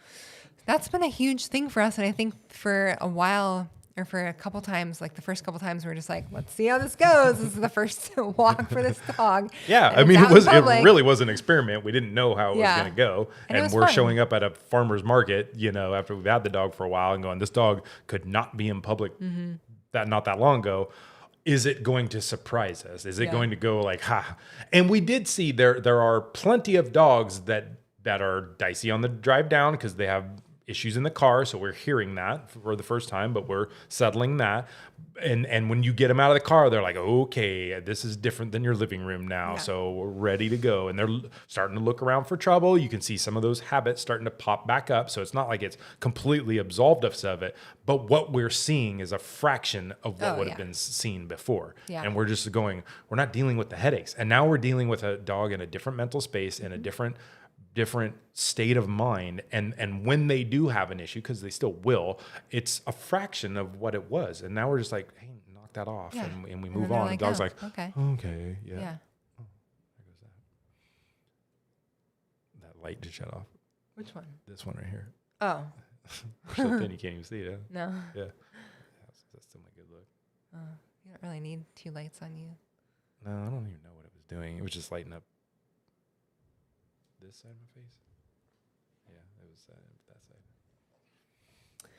that's been a huge thing for us. And I think for a while, or for a couple times, like the first couple times, we're just like, let's see how this goes. This is the first walk for this dog.
Yeah,
and
I mean, it really was an experiment. We didn't know how it was going to go. And we're fun. Showing up at a farmer's market, you know, after we've had the dog for a while and going, this dog could not be in public not that long ago. Is it going to surprise us? Is it going to go like, ha? And we did see there are plenty of dogs that are dicey on the drive down because they have issues in the car. So we're hearing that for the first time, but we're settling that. And when you get them out of the car, they're like, okay, this is different than your living room now. Yeah. So we're ready to go. And they're starting to look around for trouble. You can see some of those habits starting to pop back up. So it's not like it's completely absolved us of it, but what we're seeing is a fraction of what would have been seen before. Yeah. And we're just going, we're not dealing with the headaches. And now we're dealing with a dog in a different mental space, in a different state of mind, and when they do have an issue, because they still will, it's a fraction of what it was, and now we're just like, hey, knock that off, and we move on.
Like,
the dog's
oh,
like,
okay,
yeah.
Oh, there goes
light just shut off.
Which one?
This one right here.
Oh.
So thin you can't even see it. Huh?
No.
Yeah. That's still my good look.
You don't really need 2 lights on you.
No, I don't even know what it was doing. It was just lighting up this side of my face. Yeah, it was that side. Yeah,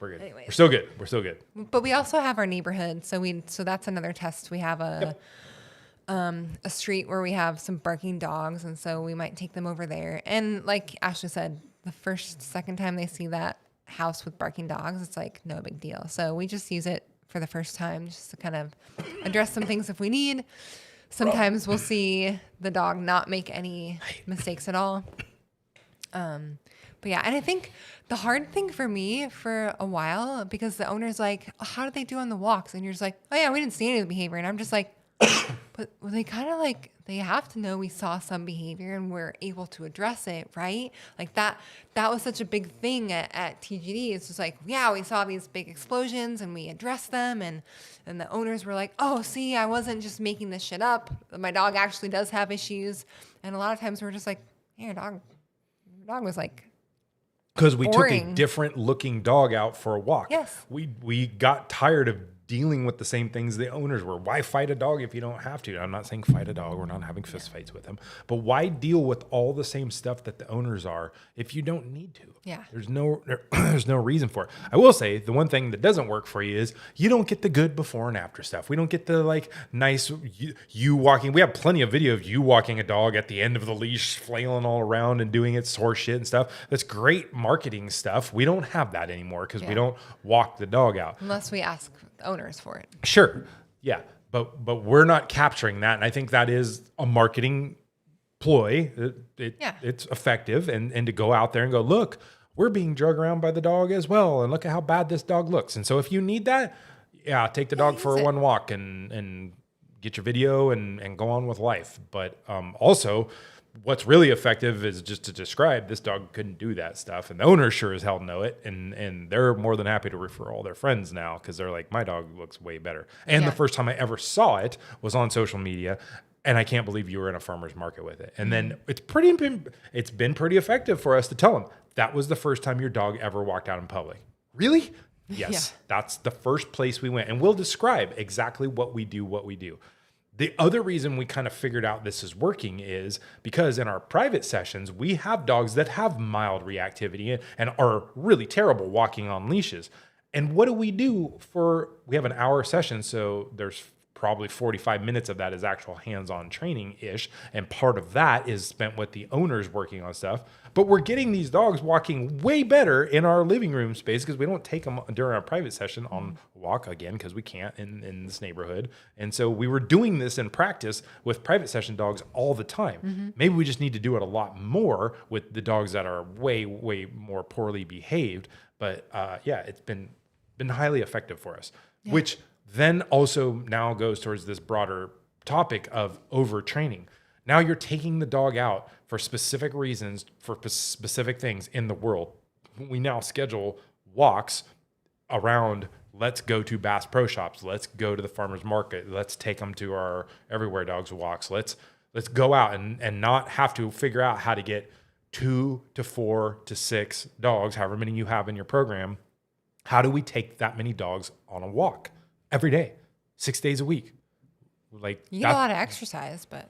we're good.
Anyways.
We're still good. We're still good.
But we also have our neighborhood, so that's another test. We have a street where we have some barking dogs, and so we might take them over there. And like Ashley said, the second time they see that house with barking dogs, it's like no big deal. So we just use it for the first time just to kind of address some things if we need. Sometimes we'll see the dog not make any mistakes at all. But yeah, and I think the hard thing for me for a while, because the owner's like, oh, how did they do on the walks? And you're just like, oh yeah, we didn't see any of the behavior. And I'm just like, but they kind of like, they have to know we saw some behavior and we're able to address it, right? Like that was such a big thing at TGD. It's just like, yeah, we saw these big explosions and we addressed them. And the owners were like, oh, see, I wasn't just making this shit up. My dog actually does have issues. And a lot of times we're just like, hey, your dog was like,
because we
boring.
took a different looking dog out for a walk.
Yes.
We got tired of dealing with the same things the owners were. Why fight a dog if you don't have to? I'm not saying fight a dog. We're not having fist fights with them. But why deal with all the same stuff that the owners are if you don't need to?
Yeah.
There's no reason for it. I will say the one thing that doesn't work for you is you don't get the good before and after stuff. We don't get the like nice you walking. We have plenty of video of you walking a dog at the end of the leash, flailing all around and doing its horse shit and stuff. That's great marketing stuff. We don't have that anymore because we don't walk the dog out.
Unless we ask the owners for it.
Sure. Yeah. But we're not capturing that. And I think that is a marketing ploy. It's effective. And to go out there and go, look, we're being drug around by the dog as well. And look at how bad this dog looks. And so if you need that, take the dog for one walk and get your video and go on with life. But also, what's really effective is just to describe this dog couldn't do that stuff. And the owners sure as hell know it. And they're more than happy to refer all their friends now because they're like, my dog looks way better. And the first time I ever saw it was on social media. And I can't believe you were in a farmer's market with it. And then it's been pretty effective for us to tell them that was the first time your dog ever walked out in public. Really? Yes. That's the first place we went. And we'll describe exactly what we do. The other reason we kind of figured out this is working is because in our private sessions, we have dogs that have mild reactivity and are really terrible walking on leashes. And what do? We have an hour session, so there's probably 45 minutes of that is actual hands-on training-ish. And part of that is spent with the owners working on stuff. But we're getting these dogs walking way better in our living room space because we don't take them during our private session on walk again because we can't in this neighborhood. And so we were doing this in practice with private session dogs all the time. Mm-hmm. Maybe we just need to do it a lot more with the dogs that are way, way more poorly behaved. But it's been highly effective for us, which then also now goes towards this broader topic of overtraining. Now you're taking the dog out for specific reasons, for specific things in the world. We now schedule walks around, let's go to Bass Pro Shops. Let's go to the farmer's market. Let's take them to our Everywhere Dogs walks. Let's go out and not have to figure out how to get 2 to 4 to 6 dogs, however many you have in your program. How do we take that many dogs on a walk every day, 6 days a week? Like
you get a lot of exercise, but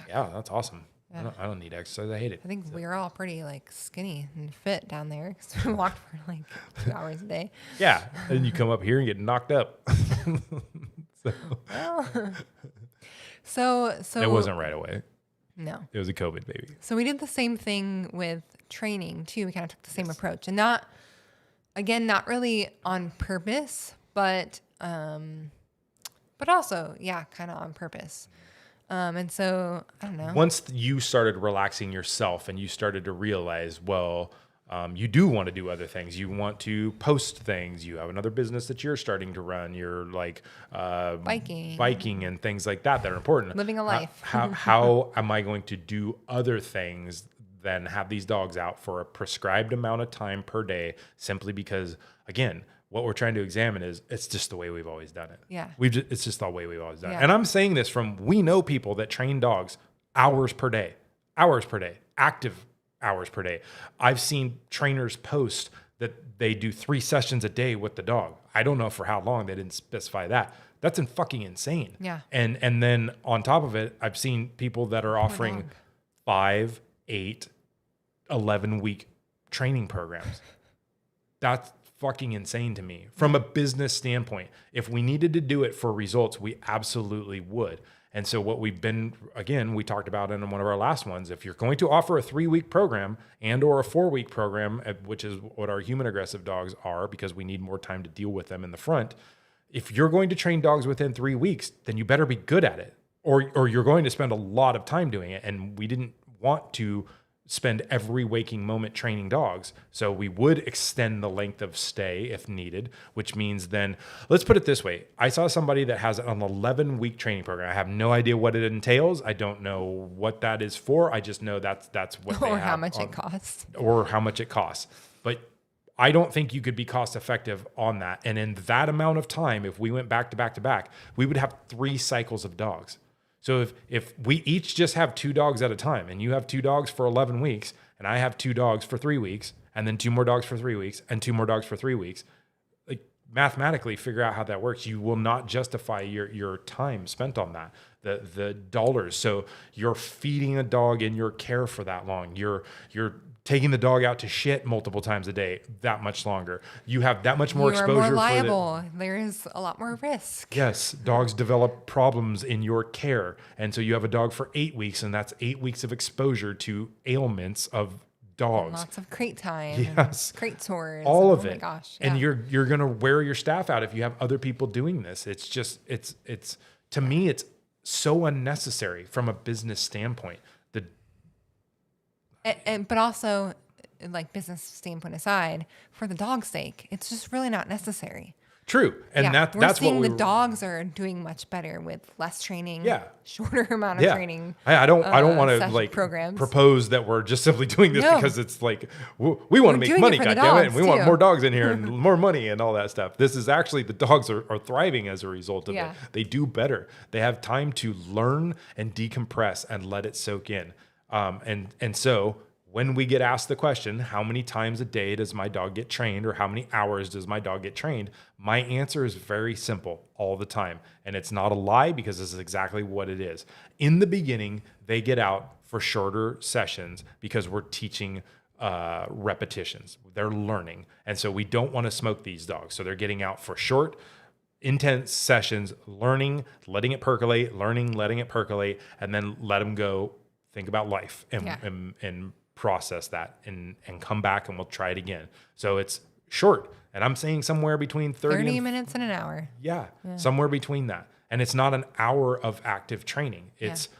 yeah, that's awesome. Yeah. I don't need exercise. I hate it.
I think we're all pretty like skinny and fit down there because we walked for like 2 hours a day.
Yeah, and you come up here and get knocked up.
So
it wasn't right away.
No,
it was a COVID baby.
So we did the same thing with training too. We kind of took the same approach, and not really on purpose, but also kind of on purpose. And so, I don't know.
Once you started relaxing yourself and you started to realize, you do want to do other things. You want to post things. You have another business that you're starting to run. You're like biking and things like that are important.
Living a life.
How am I going to do other things than have these dogs out for a prescribed amount of time per day simply because, again, what we're trying to examine is it's just the way we've always done it.
Yeah.
It's just the way we've always done it. And I'm saying this we know people that train dogs hours per day, active hours per day. I've seen trainers post that they do 3 sessions a day with the dog. I don't know for how long. They didn't specify that. That's fucking insane.
Yeah.
And then on top of it, I've seen people that are offering 5, 8, 11-week training programs. That's fucking insane to me from a business standpoint. If we needed to do it for results, we absolutely would. And so what we've been, again, we talked about in one of our last ones, if you're going to offer a 3-week program and or a 4-week program, which is what our human aggressive dogs are, because we need more time to deal with them in the front. If you're going to train dogs within 3 weeks, then you better be good at it, or you're going to spend a lot of time doing it. And we didn't want to spend every waking moment training dogs. So we would extend the length of stay if needed, which means then, let's put it this way. I saw somebody that has an 11-week training program. I have no idea what it entails. I don't know what that is for. I just know that's what they have.
Or how much it costs.
Or how much it costs. But I don't think you could be cost effective on that. And in that amount of time, if we went back to back to back, we would have 3 cycles of dogs. So if we each just have 2 dogs at a time, and you have 2 dogs for 11 weeks, and I have 2 dogs for 3 weeks, and then 2 more dogs for 3 weeks, and 2 more dogs for 3 weeks, like mathematically figure out how that works. You will not justify your time spent on that, the dollars. So you're feeding a dog in your care for that long. You're taking the dog out to shit multiple times a day, that much longer. You have that much more exposure.
You are more liable. There's a lot more risk.
Yes, dogs develop problems in your care. And so you have a dog for 8 weeks, and that's 8 weeks of exposure to ailments of dogs.
And lots of crate time.
Yes.
Crate sores.
All of
it.
it.
Oh my gosh.
And
yeah.
you're going to wear your staff out if you have other people doing this. It's just, it's to me, it's so unnecessary from a business standpoint.
But also, like business standpoint aside, for the dog's sake, it's just really not necessary.
True. And that's
we're
what
seeing the dogs are doing much better with less training, shorter amount of training.
I don't want to like
programs.
propose that we're just simply doing this because it's like we want to make money, goddammit, and we want more dogs in here and more money and all that stuff. This is actually, the dogs are thriving as a result of it. They do better. They have time to learn and decompress and let it soak in. And so when we get asked the question, how many times a day does my dog get trained, or how many hours does my dog get trained? My answer is very simple: all the time. And it's not a lie, because this is exactly what it is. In the beginning, they get out for shorter sessions because we're teaching repetitions. They're learning. And so we don't want to smoke these dogs. So they're getting out for short, intense sessions, learning, letting it percolate, learning, letting it percolate, and then let them go think about life and process that and come back, and we'll try it again. So it's short. And I'm saying somewhere between 30
minutes and an hour.
Yeah, somewhere between that. And it's not an hour of active training. It's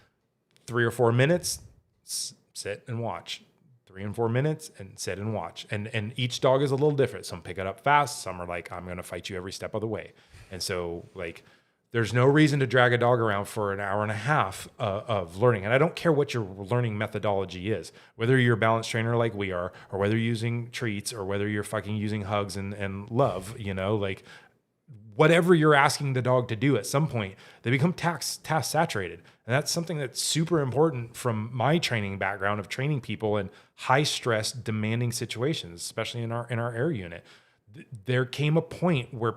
3 or 4 minutes, sit and watch. 3 and 4 minutes and sit and watch. And each dog is a little different. Some pick it up fast. Some are like, I'm going to fight you every step of the way. And so like, there's no reason to drag a dog around for an hour and a half of learning. And I don't care what your learning methodology is, whether you're a balance trainer like we are, or whether you're using treats, or whether you're fucking using hugs and love, like whatever you're asking the dog to do, at some point, they become task saturated. And that's something that's super important from my training background of training people in high stress, demanding situations, especially in our air unit. There came a point where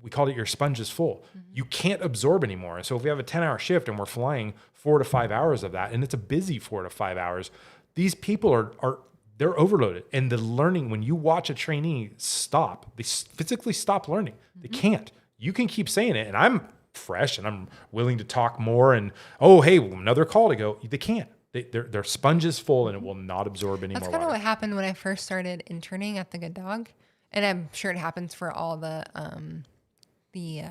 we called it your sponge is full. Mm-hmm. You can't absorb anymore. And so if we have a 10-hour shift and we're flying 4 to 5 hours of that, and it's a busy 4 to 5 hours, these people they're overloaded. And the learning, when you watch a trainee stop, they physically stop learning. Mm-hmm. They can't. You can keep saying it, and I'm fresh and I'm willing to talk more, and hey, another call to go. They can't. Their sponge is full, and it will not absorb any more water.
That's kind of what happened when I first started interning at the Good Dog. And I'm sure it happens for all the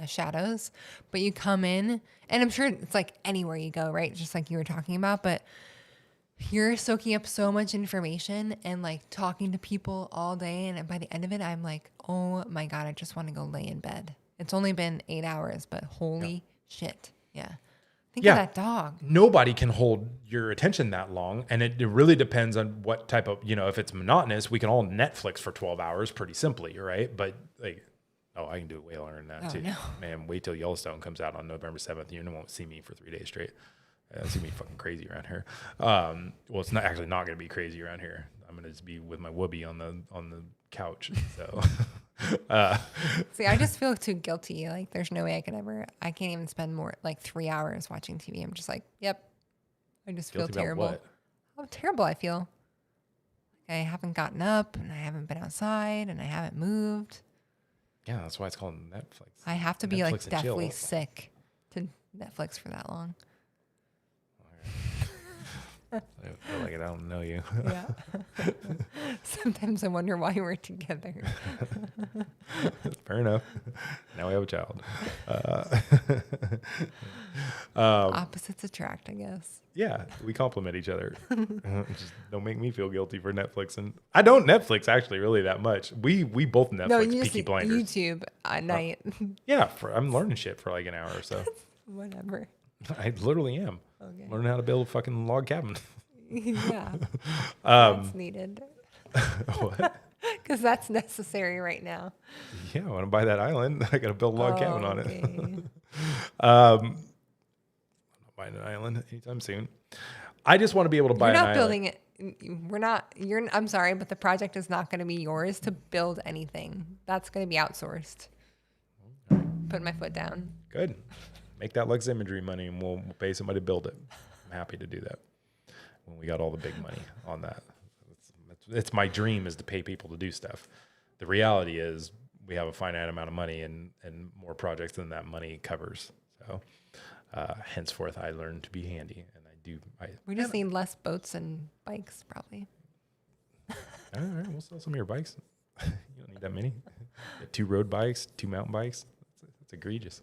shadows, but you come in, and I'm sure it's like anywhere you go, right? Just like you were talking about, but you're soaking up so much information and like talking to people all day. And by the end of it, I'm like, oh my God, I just want to go lay in bed. It's only been 8 hours, but holy shit. Yeah. Think of that dog.
Nobody can hold your attention that long. And it really depends on what type of, if it's monotonous, we can all Netflix for 12 hours pretty simply, right? But like, I can do it way longer than that too. No. Man, wait till Yellowstone comes out on November 7th. You won't see me for 3 days straight. It's gonna be fucking crazy around here. Well, it's not actually not gonna be crazy around here. I'm gonna just be with my whoopee on the couch. So,
See, I just feel too guilty. Like, there's no way I can't even spend more like 3 hours watching TV. I'm just like, yep. I just feel
guilty about
terrible.
what?
How terrible I feel. Like, I haven't gotten up and I haven't been outside and I haven't moved.
Yeah, that's why it's called Netflix.
I have to be
Netflix
like
and chill.
deathly sick to Netflix for that long.
I feel like I don't know you.
Yeah. Sometimes I wonder why we're together.
Fair enough. Now we have a child.
Opposites attract, I guess.
Yeah, we complement each other. Just don't make me feel guilty for Netflix. And I don't Netflix actually really that much. We both Netflix
No, you
Peaky
just
Blinders.
YouTube at night.
Yeah, I'm learning shit for like an hour or so.
Whatever.
I literally am.
Okay.
Learning how to build a fucking log cabin.
Yeah. That's needed.
What?
Because that's necessary right now.
Yeah, I want to buy that island. I got to build a log cabin on it.
Okay.
I'm not buying an island anytime soon. I just want to be able to buy
You're
an
not
island.
building it. I'm sorry, but the project is not going to be yours to build anything. That's going to be outsourced. Put my foot down.
Good. Make that Lux Imagery money and we'll pay somebody to build it. I'm happy to do that when we got all the big money on that. It's my dream is to pay people to do stuff. The reality is we have a finite amount of money and more projects than that money covers. So henceforth, I learned to be handy. And
We just need less boats and bikes, probably.
All right, we'll sell some of your bikes. You don't need that many. 2 road bikes, 2 mountain bikes. That's egregious.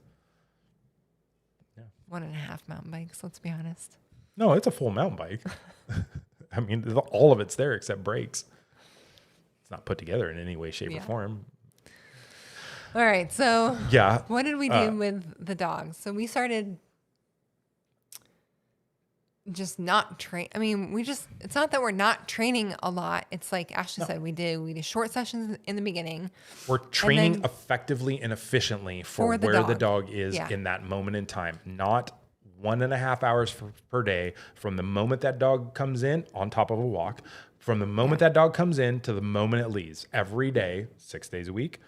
1.5 mountain bikes, let's be honest.
No, it's a full mountain bike. I mean, all of it's there except brakes. It's not put together in any way, shape, or form.
All right, so
Yeah.
what did we do with the dogs? So we started just not train. I mean, it's not that we're not training a lot. It's like Ashley said, we do short sessions in the beginning.
We're training effectively and efficiently for where the dog is in that moment in time, not 1.5 hours per day from the moment that dog comes in on top of a walk, from the moment that dog comes in to the moment it leaves every day, 6 days a week,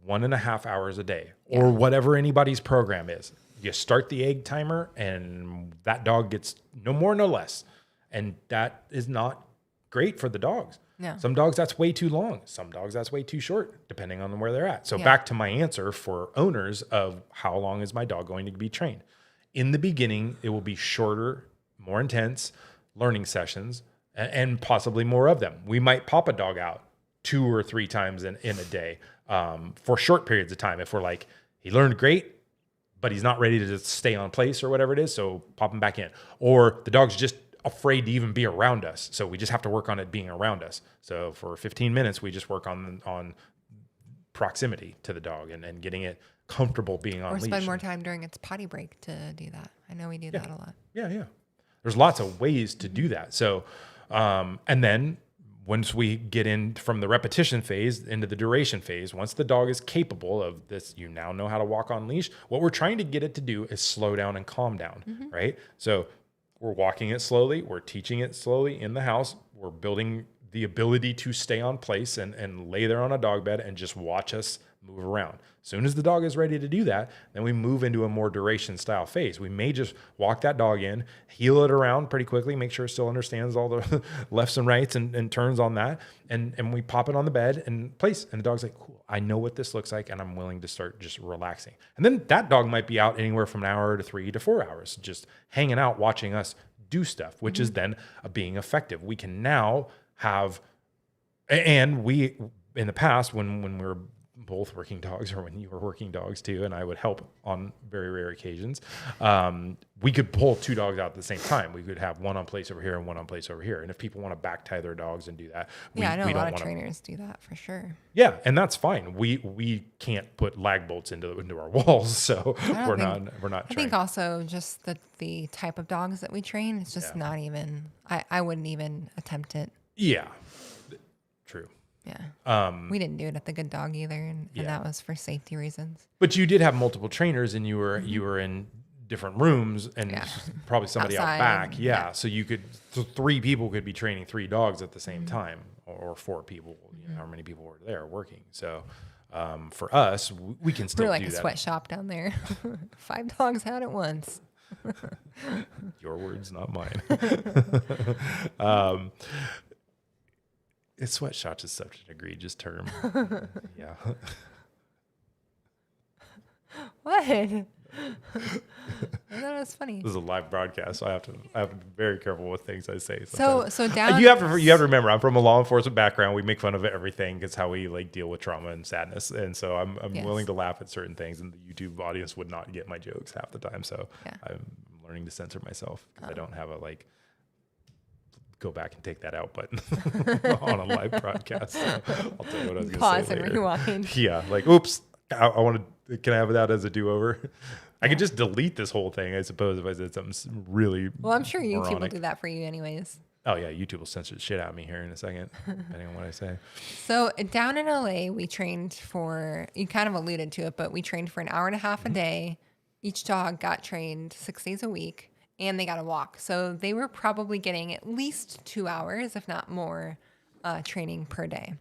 1.5 hours a day or whatever anybody's program is. You start the egg timer and that dog gets no more, no less. And that is not great for the dogs.
No.
Some dogs, that's way too long. Some dogs, that's way too short, depending on where they're at. So back to my answer for owners of how long is my dog going to be trained? In the beginning, it will be shorter, more intense learning sessions and possibly more of them. We might pop a dog out 2 or 3 times in a day for short periods of time. If we're like, he learned great, but he's not ready to just stay on place or whatever it is, so pop him back in. Or the dog's just afraid to even be around us, so we just have to work on it being around us. So for 15 minutes, we just work on proximity to the dog and getting it comfortable being on leash.
Or spend more time during its potty break to do that. I know we do that a lot.
Yeah. There's lots of ways to do that. So, and then once we get in from the repetition phase into the duration phase, once the dog is capable of this, you now know how to walk on leash. What we're trying to get it to do is slow down and calm down, right? So we're walking it slowly. We're teaching it slowly in the house. We're building the ability to stay on place and lay there on a dog bed and just watch us move around. As soon as the dog is ready to do that, then we move into a more duration style phase. We may just walk that dog in, heel it around pretty quickly, make sure it still understands all the lefts and rights and turns on that. And we pop it on the bed and place. And the dog's like, cool, I know what this looks like and I'm willing to start just relaxing. And then that dog might be out anywhere from an hour to 3 to 4 hours, just hanging out, watching us do stuff, which is then being effective. We can now have, and we, in the past, when we were both working dogs or when you were working dogs too, and I would help on very rare occasions, we could pull 2 dogs out at the same time. We could have one on place over here and one on place over here. And if people want to back tie their dogs and do that,
I know a lot of trainers do that for sure.
Yeah, and that's fine. We can't put lag bolts into our walls, so we're not
I think also just the type of dogs that we train, it's just not even, I wouldn't even attempt it.
Yeah, true.
Yeah. We didn't do it at the Good Dog either, and that was for safety reasons.
But you did have multiple trainers, and you were in different rooms and probably somebody
Outside,
out back. Yeah. So you could, so 3 people could be training 3 dogs at the same time, or 4 people, you know, how many people were there working. So for us, we can still
We're like
do
a
that.
sweatshop down there. 5 dogs out at once.
Your words, not mine. It's sweatshop is such an egregious term. Yeah.
What? I thought it was funny.
This is a live broadcast, so I have to be very careful with things I say.
So
sometimes.
down.
You have to remember, I'm from a law enforcement background. We make fun of everything. It's how we like deal with trauma and sadness, and so I'm willing to laugh at certain things. And the YouTube audience would not get my jokes half the time. So I'm learning to censor myself because I don't have a like go back and take that out button on a live broadcast. So I'll tell you what I was going to say
Pause and
later.
rewind.
Yeah, like oops, I want to. Can I have that as a do-over? I could just delete this whole thing, I suppose, if I said something really.
Well, I'm sure YouTube
moronic.
will do that for you anyways.
Oh yeah, YouTube will censor the shit out of me here in a second, depending on what I say.
So down in LA, we trained for, you kind of alluded to it, but we trained for an hour and a half a day. Each dog got trained 6 days a week, and they got a walk. So they were probably getting at least 2 hours, if not more, training per day.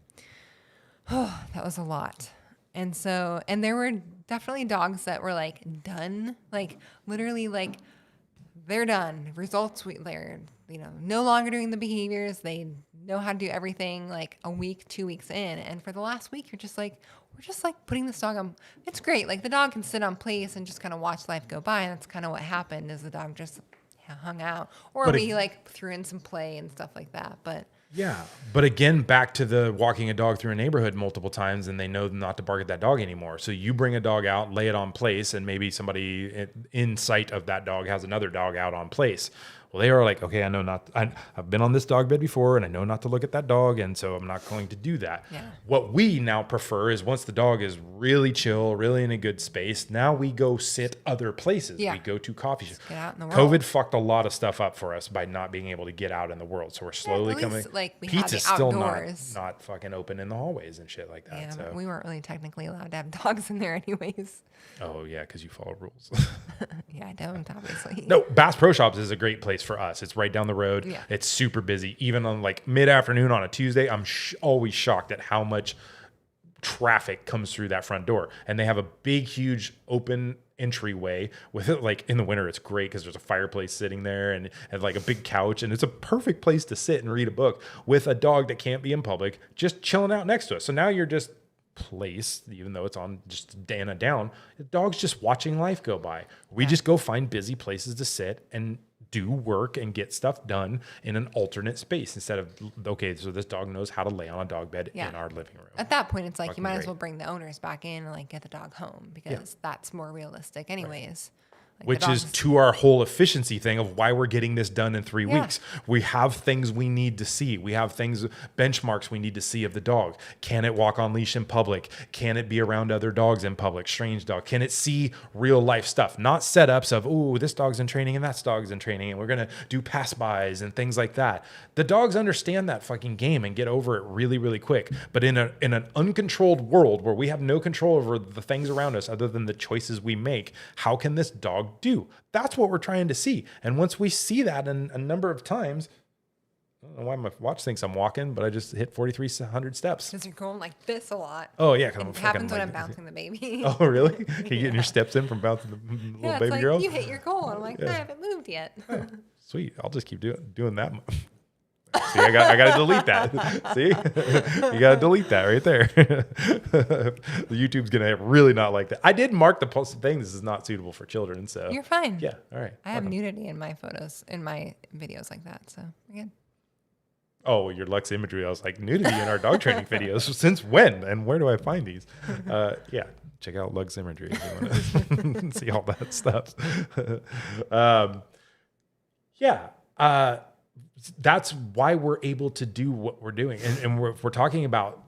Oh, that was a lot. And so, and there were definitely dogs that were like done, like literally like they're done. Results, they're, you know, no longer doing the behaviors. They know how to do everything like a week, 2 weeks in. And for the last week, you're just like, we're just like putting this dog on. It's great. Like the dog can sit on place and just kind of watch life go by. And that's kind of what happened is the dog just hung out, or we like threw in some play and stuff like that. But
yeah, but again, back to the walking a dog through a neighborhood multiple times, and they know not to bark at that dog anymore. So you bring a dog out, lay it on place, and maybe somebody in sight of that dog has another dog out on place. Well, they are like, okay, I know not. I've been on this dog bed before, and I know not to look at that dog, and so I'm not going to do that.
Yeah.
What we now prefer is once the dog is really chill, really in a good space, now we go sit other places.
Yeah.
We go to coffee shops.
get out in the world.
COVID fucked a lot of stuff up for us by not being able to get out in the world. So we're slowly
at
coming.
least, like, we had
Pizza's
the
still
outdoors.
not fucking open in the hallways and shit like that.
Yeah,
so.
but we weren't really technically allowed to have dogs in there anyways.
Oh yeah, because you follow rules.
Yeah, I don't, obviously.
No, Bass Pro Shops is a great place for us. It's right down the road.
Yeah.
It's super busy. Even on like mid-afternoon on a Tuesday, I'm always shocked at how much traffic comes through that front door. And they have a big, huge open entryway with it. Like in the winter, it's great because there's a fireplace sitting there and like a big couch. And it's a perfect place to sit and read a book with a dog that can't be in public, just chilling out next to us. So now you're just place, even though it's on just in a down, the dog's just watching life go by. We just go find busy places to sit and do work and get stuff done in an alternate space instead of, okay, so this dog knows how to lay on a dog bed in our living room.
At that point, it's like
Fucking
you might
great.
as well bring the owners back in and like get the dog home because that's more realistic anyways. Like the
Which
dog
is to our whole efficiency thing of why we're getting this done in 3
Yeah.
weeks. We have things we need to see. We have things, benchmarks we need to see of the dog. Can it walk on leash in public? Can it be around other dogs in public? Strange dog. Can it see real life stuff? Not setups of, oh, this dog's in training and that dog's in training and we're going to do pass-bys and things like that. The dogs understand that fucking game and get over it really, really quick. But in an uncontrolled world where we have no control over the things around us other than the choices we make, how can this dog do? That's what we're trying to see. And once we see that in a number of times, I don't know why my watch thinks I'm walking, but I just hit 4,300 steps.
because you're going like this a lot.
Oh yeah, because
It
I'm
happens when
like,
I'm bouncing the baby.
Oh really? You getting your steps in from bouncing the little
yeah, it's
baby
like
girl?
you hit your goal. And I'm like, I haven't moved yet.
Sweet. I'll just keep doing that. See, I got to delete that. See, you got to delete that right there. The YouTube's gonna really not like that. I did mark the thing. This is not suitable for children. So
You're fine.
Yeah. All right.
I have nudity in my photos, in my videos like that. So we're good.
Oh, your Lux imagery. I was like, nudity in our dog training videos. Since when? And where do I find these? Yeah. Check out Lux imagery if you want to see all that stuff. That's why we're able to do what we're doing. And we're talking about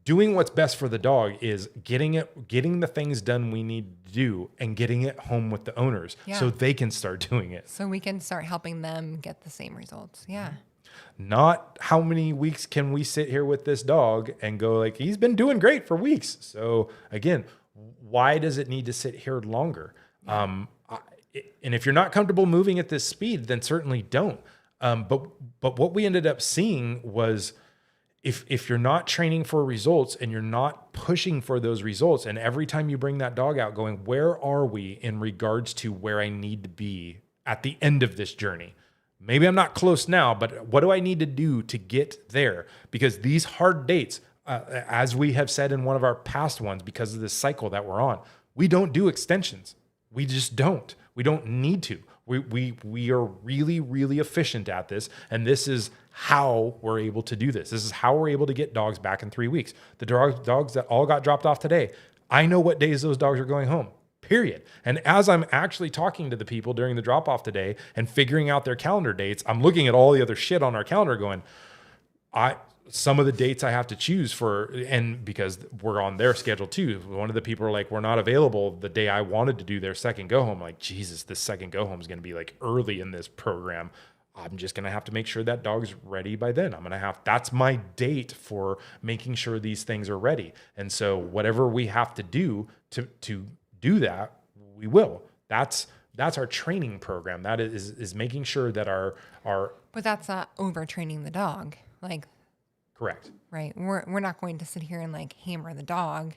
doing what's best for the dog is getting the things done we need to do and getting it home with the owners so they can start doing it.
So we can start helping them get the same results. Yeah.
Not how many weeks can we sit here with this dog and go like, he's been doing great for weeks. So again, why does it need to sit here longer? And if you're not comfortable moving at this speed, then certainly don't. But what we ended up seeing was if you're not training for results and you're not pushing for those results, and every time you bring that dog out going, where are we in regards to where I need to be at the end of this journey? Maybe I'm not close now, but what do I need to do to get there? Because these hard dates, as we have said in one of our past ones, because of this cycle that we're on, we don't do extensions. We just don't. We don't need to. We are really, really efficient at this. And this is how we're able to do this. This is how we're able to get dogs back in 3 weeks. The dogs that all got dropped off today, I know what days those dogs are going home, period. And as I'm actually talking to the people during the drop off today and figuring out their calendar dates, I'm looking at all the other shit on our calendar going, some of the dates I have to choose for, and because we're on their schedule too. One of the people are like, we're not available the day I wanted to do their second go home. I'm like, Jesus, this second go home is going to be like early in this program. I'm just going to have to make sure that dog's ready by then. That's my date for making sure these things are ready. And so whatever we have to do to do that, we will. That's our training program. That is making sure that our.
But that's not overtraining the dog. Like,
correct.
Right. We're not going to sit here and like hammer the dog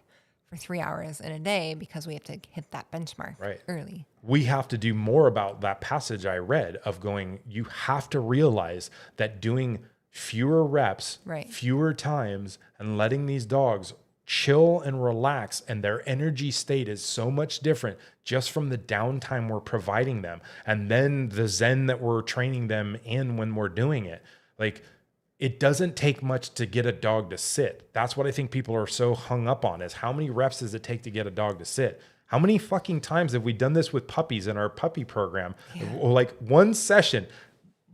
for 3 hours in a day because we have to hit that benchmark early.
We have to do more about that passage I read of going, you have to realize that doing fewer reps, fewer times, and letting these dogs chill and relax, and their energy state is so much different just from the downtime we're providing them. And then the zen that we're training them in when we're doing it. Like, it doesn't take much to get a dog to sit. That's what I think people are so hung up on, is how many reps does it take to get a dog to sit? How many fucking times have we done this with puppies in our puppy program? Like one session,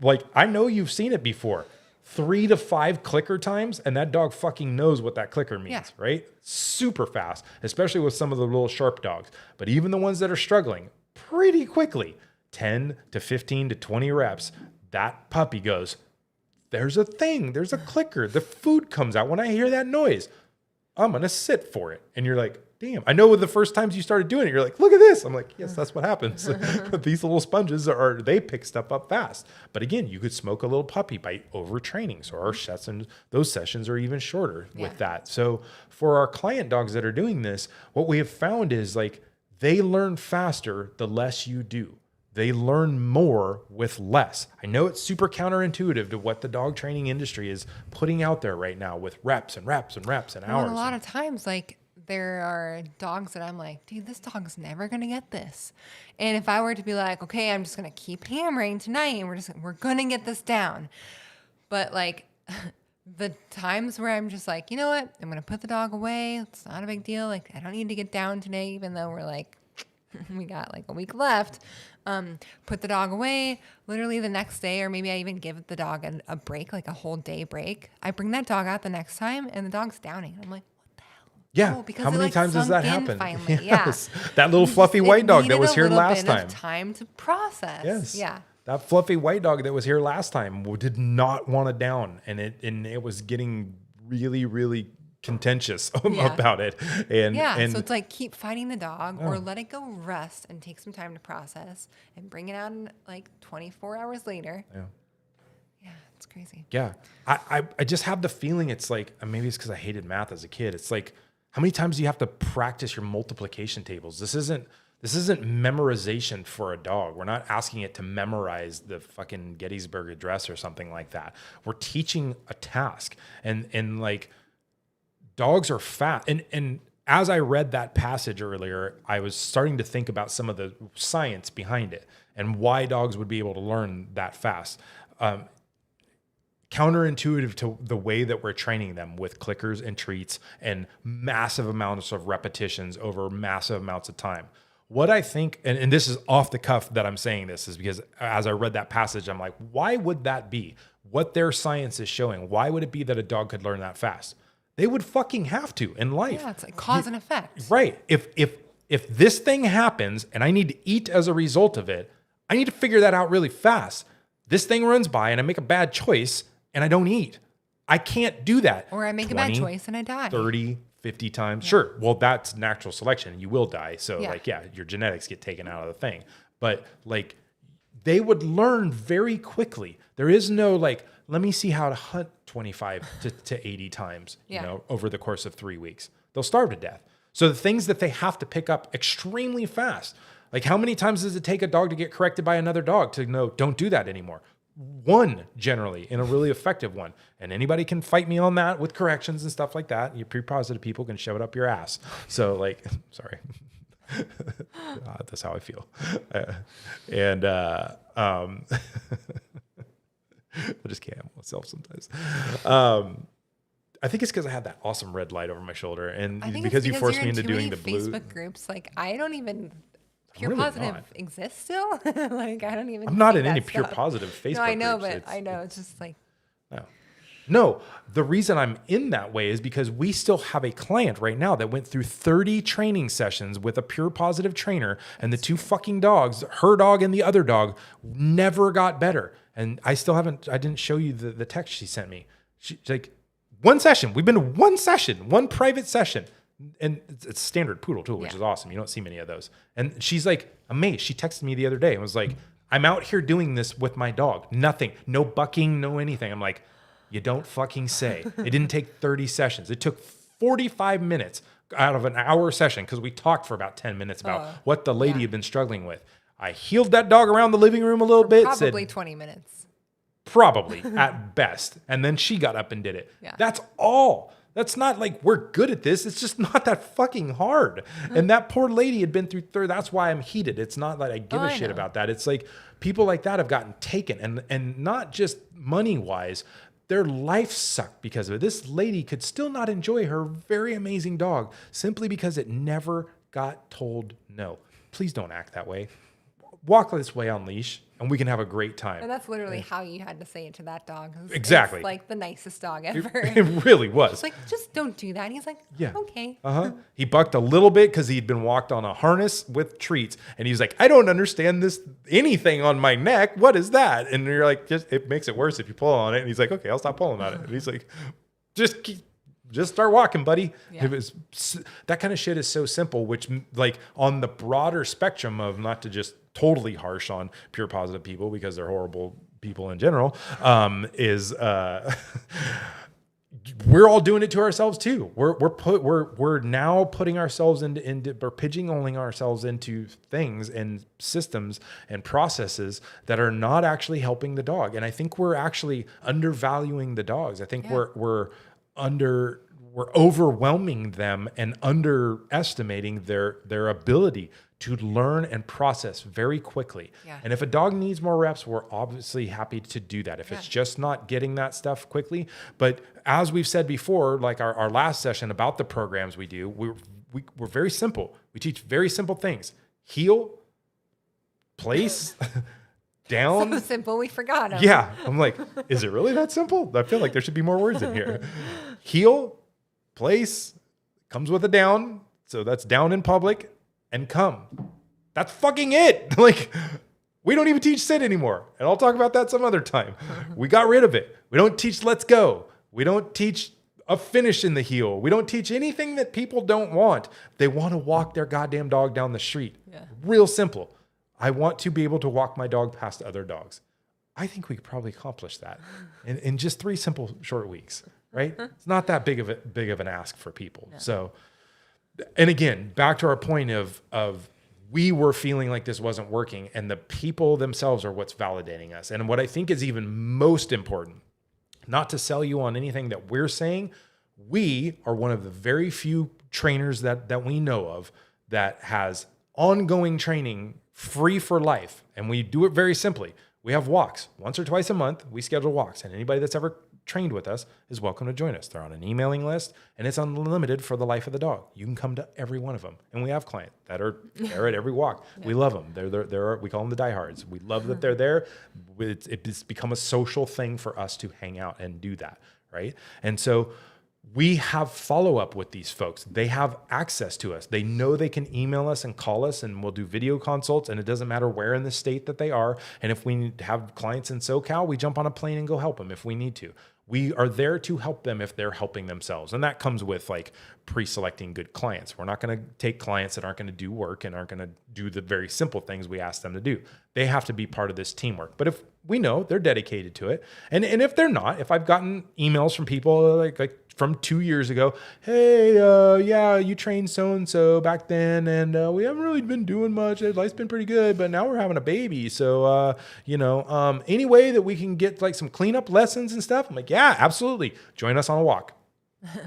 like I know you've seen it before, 3 to 5 clicker times, and that dog fucking knows what that clicker means, right? Super fast, especially with some of the little sharp dogs. But even the ones that are struggling, pretty quickly, 10 to 15 to 20 reps, that puppy goes, there's a thing, there's a clicker, the food comes out. When I hear that noise, I'm going to sit for it. And you're like, damn, I know the first times you started doing it, you're like, look at this. I'm like, yes, that's what happens. These little sponges they pick stuff up fast. But again, you could smoke a little puppy by overtraining. So our sessions, those sessions are even shorter with that. So for our client dogs that are doing this, what we have found is like, they learn faster the less you do. They learn more with less. I know it's super counterintuitive to what the dog training industry is putting out there right now with reps and reps and reps and hours.
And a lot of times, like, there are dogs that I'm like, dude, this dog's never going to get this. And if I were to be like, okay, I'm just going to keep hammering tonight and we're going to get this down. But like the times where I'm just like, you know what? I'm going to put the dog away. It's not a big deal. Like, I don't need to get down today, even though we're like, we got like a week left. Put the dog away literally the next day, or maybe I even give the dog a break, like a whole day break. I bring that dog out the next time and the dog's downing. I'm like, what the hell?
Yeah.
Oh, because
how many times does that happen?
Finally.
Yes. That little fluffy white dog that was here last time.
Time to process.
Yes.
Yeah.
That fluffy white dog that was here last time did not want to down, and it was getting really, really contentious about it. And
so it's like keep fighting the dog or let it go rest and take some time to process and bring it out in like 24 hours later. Yeah, it's crazy.
Yeah. I just have the feeling it's like, maybe it's because I hated math as a kid. It's like, how many times do you have to practice your multiplication tables? This isn't memorization for a dog. We're not asking it to memorize the fucking Gettysburg Address or something like that. We're teaching a task, and like, dogs are fat. And as I read that passage earlier, I was starting to think about some of the science behind it and why dogs would be able to learn that fast. Counterintuitive to the way that we're training them with clickers and treats and massive amounts of repetitions over massive amounts of time. What I think, and this is off the cuff that I'm saying this, is because as I read that passage, I'm like, why would that be? What their science is showing, why would it be that a dog could learn that fast? They would fucking have to in life.
Yeah, it's like cause and effect.
Right. If this thing happens and I need to eat as a result of it, I need to figure that out really fast. This thing runs by and I make a bad choice and I don't eat. I can't do that.
Or I make a bad choice and I die.
30, 50 times. Yeah. Sure. Well, that's natural selection. You will die. So your genetics get taken out of the thing. but like they would learn very quickly. There is no like, let me see how to hunt 25 to 80 times, over the course of 3 weeks. They'll starve to death. So the things that they have to pick up extremely fast, like how many times does it take a dog to get corrected by another dog to know, don't do that anymore? One generally, in a really effective one. And anybody can fight me on that with corrections and stuff like that. You pre-positive people can shove it up your ass. So like, sorry. That's how I feel. I just can't help myself sometimes. I think it's because I had that awesome red light over my shoulder, and because you forced me into doing the blue
Facebook groups. Like I don't even pure positive exists still. Like I don't even.
I'm not in any pure positive Facebook.
No, I know,
groups.
but I know it's just like.
No, the reason I'm in that way is because we still have a client right now that went through 30 training sessions with a pure positive trainer, and the two fucking dogs, her dog and the other dog, never got better. And I didn't show you the text she sent me. She's like, one session. We've been to one session, one private session. And it's standard poodle too, which is awesome. You don't see many of those. And she's like amazed. She texted me the other day and was like, I'm out here doing this with my dog. Nothing, no bucking, no anything. I'm like, you don't fucking say. It didn't take 30 sessions. It took 45 minutes out of an hour session because we talked for about 10 minutes about what the lady had been struggling with. I healed that dog around the living room a little bit.
Probably 20 minutes.
Probably at best. And then she got up and did it.
Yeah.
That's all. That's not like we're good at this. It's just not that fucking hard. And that poor lady had been through that's why I'm heated. It's not like I give a shit about that. It's like people like that have gotten taken and not just money wise. Their life sucked because of it. This lady could still not enjoy her very amazing dog simply because it never got told no. Please don't act that way. Walk this way on leash and we can have a great time.
And that's literally how you had to say it to that dog.
Exactly.
It's like the nicest dog ever.
It really was.
It's like, just don't do that. And he's like, okay.
He bucked a little bit because he'd been walked on a harness with treats. And he's like, I don't understand anything on my neck. What is that? And you're like, it makes it worse if you pull on it. And he's like, okay, I'll stop pulling on it. And he's like, just start walking, buddy. Yeah. That kind of shit is so simple, which like on the broader spectrum of not to just totally harsh on pure positive people because they're horrible people in general, we're all doing it to ourselves too. We're now putting ourselves into or pigeonholing ourselves into things and systems and processes that are not actually helping the dog. And I think we're actually undervaluing the dogs. I think we're overwhelming them and underestimating their ability to learn and process very quickly. Yeah. And if a dog needs more reps, we're obviously happy to do that. If it's just not getting that stuff quickly. But as we've said before, like our last session about the programs we do, we're very simple. We teach very simple things. Heel, place, down.
So simple, we forgot them.
Yeah. I'm like, is it really that simple? I feel like there should be more words in here. Heel, place, comes with a down. So that's down in public. And come. That's fucking it. Like, we don't even teach sit anymore. And I'll talk about that some other time. We got rid of it. We don't teach let's go. We don't teach a finish in the heel. We don't teach anything that people don't want. They want to walk their goddamn dog down the street. Yeah. Real simple. I want to be able to walk my dog past other dogs. I think we could probably accomplish that in just 3 simple short weeks, right? It's not that big of an ask for people. Yeah. So, and again, back to our point of we were feeling like this wasn't working, and the people themselves are what's validating us. And what I think is even most important, not to sell you on anything that we're saying, we are one of the very few trainers that we know of that has ongoing training free for life. And we do it very simply. We have walks once or twice a month. We schedule walks, and anybody that's ever trained with us is welcome to join us. They're on an emailing list, and it's unlimited for the life of the dog. You can come to every one of them, and we have clients that are there at every walk. Yeah. We love them. They're we call them the diehards. We love that they're there. It's become a social thing for us to hang out and do that, right? And so we have follow-up with these folks. They have access to us. They know they can email us and call us, and we'll do video consults, and it doesn't matter where in the state that they are. And if we need to have clients in SoCal, we jump on a plane and go help them if we need to. We are there to help them if they're helping themselves. And that comes with like pre-selecting good clients. We're not going to take clients that aren't going to do work and aren't going to do the very simple things we ask them to do. They have to be part of this teamwork. But if we know they're dedicated to it, and if they're not, if I've gotten emails from people like from 2 years ago, hey, yeah, you trained so-and-so back then, and we haven't really been doing much. Life's been pretty good, but now we're having a baby. So, any way that we can get like some cleanup lessons and stuff? I'm like, yeah, absolutely. Join us on a walk.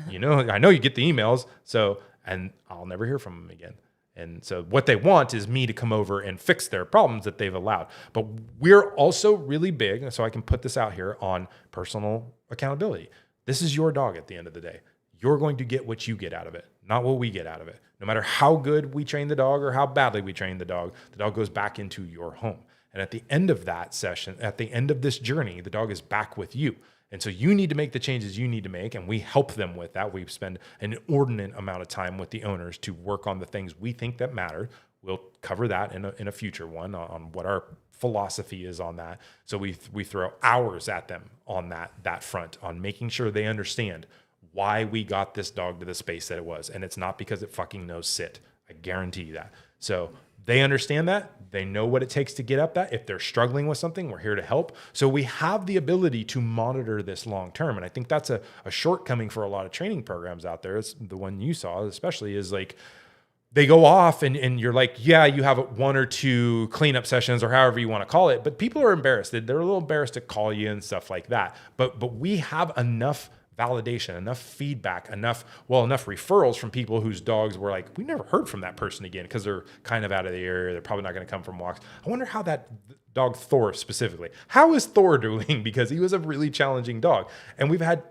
I know you get the emails. So, and I'll never hear from them again. And so what they want is me to come over and fix their problems that they've allowed. But we're also really big, so I can put this out here, on personal accountability. This is your dog at the end of the day. You're going to get what you get out of it, not what we get out of it. No matter how good we train the dog or how badly we train the dog goes back into your home. And at the end of that session, at the end of this journey, the dog is back with you. And so you need to make the changes you need to make, and we help them with that. We spend an inordinate amount of time with the owners to work on the things we think that matter. We'll cover that in a future one on what our philosophy is on that. So we throw hours at them on that front, on making sure they understand why we got this dog to the space that it was. And it's not because it fucking knows sit. I guarantee you that. So they understand that. They know what it takes to get up that. If they're struggling with something, we're here to help. So we have the ability to monitor this long term. And I think that's a shortcoming for a lot of training programs out there. It's the one you saw, especially, is like, they go off and you're like, yeah, you have 1 or 2 cleanup sessions or however you want to call it, but people are embarrassed. They're a little embarrassed to call you and stuff like that. But we have enough validation, enough feedback, enough referrals from people whose dogs were like, we never heard from that person again because they're kind of out of the area. They're probably not going to come from walks. I wonder how that dog, Thor specifically, how is Thor doing? Because he was a really challenging dog. And we've had